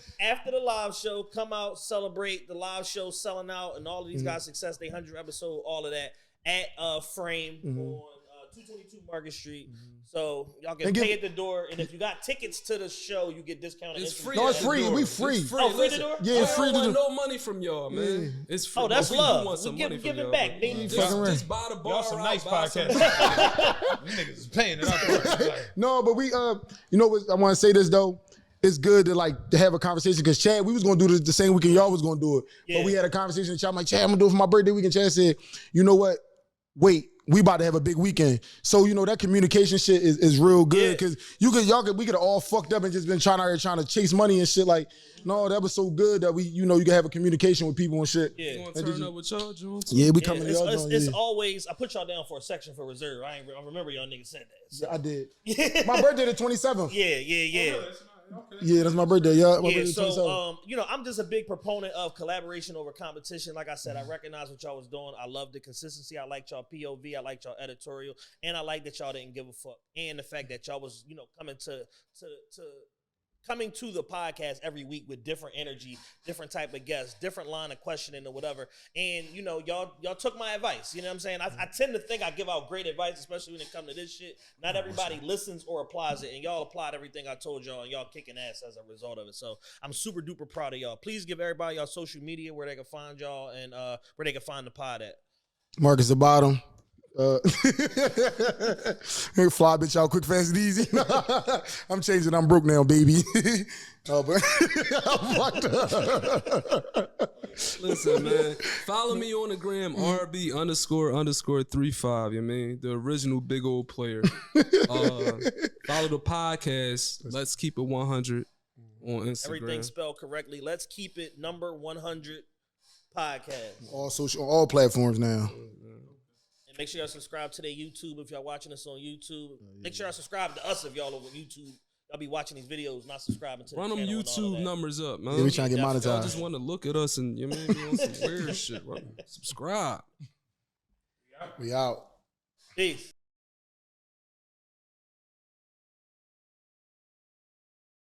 the live show. Come out, celebrate the live show selling out and all of these guys' success. They 100 episode, all of that at Frame on 222 Market Street. So y'all can And pay give- at the door, and if you got tickets to the show, you get discounted. It's entry. free. No, at it's the free. door. We free. It's free. Oh, free Listen, the door? Yeah, it's I free don't to want do. no money from y'all, man. It's free. Oh, that's We love. want some We money give from it y'all. back, baby. Just buy the bar. Y'all some nice buy some- podcasts. You niggas is paying it up. Like, No, but we you know what I want to say this though. It's good to have a conversation because Chad, we was gonna do this the same weekend y'all was gonna do it. Yeah. But we had a conversation with Chad. I'm like, Chad, I'm gonna do it for my birthday weekend. Chad said, you know what? Wait, we about to have a big weekend. So, you know, that communication shit is real good because we could have all fucked up and just been trying to chase money and shit. Like, no, that was so good that we, you know, you can have a communication with people and shit. Yeah. You want to turn up with y'all, Jones? Yeah, we Yeah, coming to it's, y'all. it's, joint, it's yeah. always, I put y'all down for a section for reserve. I remember y'all niggas said that. So. Yeah, I did. My birthday the 27th. Yeah. Yeah, that's my birthday. Yeah, my Yeah, birthday the 27th. so you know, I'm just a big proponent of collaboration over competition. Like I said, I recognize what y'all was doing. I love the consistency. I liked y'all POV. I liked y'all editorial, and I like that y'all didn't give a fuck. And the fact that y'all was, you know, coming to the podcast every week with different energy, different type of guests, different line of questioning or whatever. And, you know, y'all took my advice. You know what I'm saying? I tend to think I give out great advice, especially when it comes to this shit. Not everybody listens or applies it. And y'all applied everything I told y'all, and y'all kicking ass as a result of it. So I'm super duper proud of y'all. Please give everybody y'all social media where they can find y'all and where they can find the pod at. Marcus the bottom. Fly bitch out quick, fast, and easy. I'm changing. I'm broke now, baby. But I'm fucked up. Listen, man. Follow me on the gram, RB__35. You mean the original big old player. Follow the podcast. Let's keep it 100 on Instagram. Everything spelled correctly. Let's keep it number 100 podcast. On all platforms now. And make sure y'all subscribe to their YouTube if y'all watching us on YouTube. Make sure y'all subscribe to us if y'all over YouTube. Y'all be watching these videos, not subscribing to Run the them channel and all of YouTube that. numbers up, man. Yeah, we trying to get Y'all monetized. just want to look at us and you mean be on some weird shit. Bro. Subscribe. We out. Peace.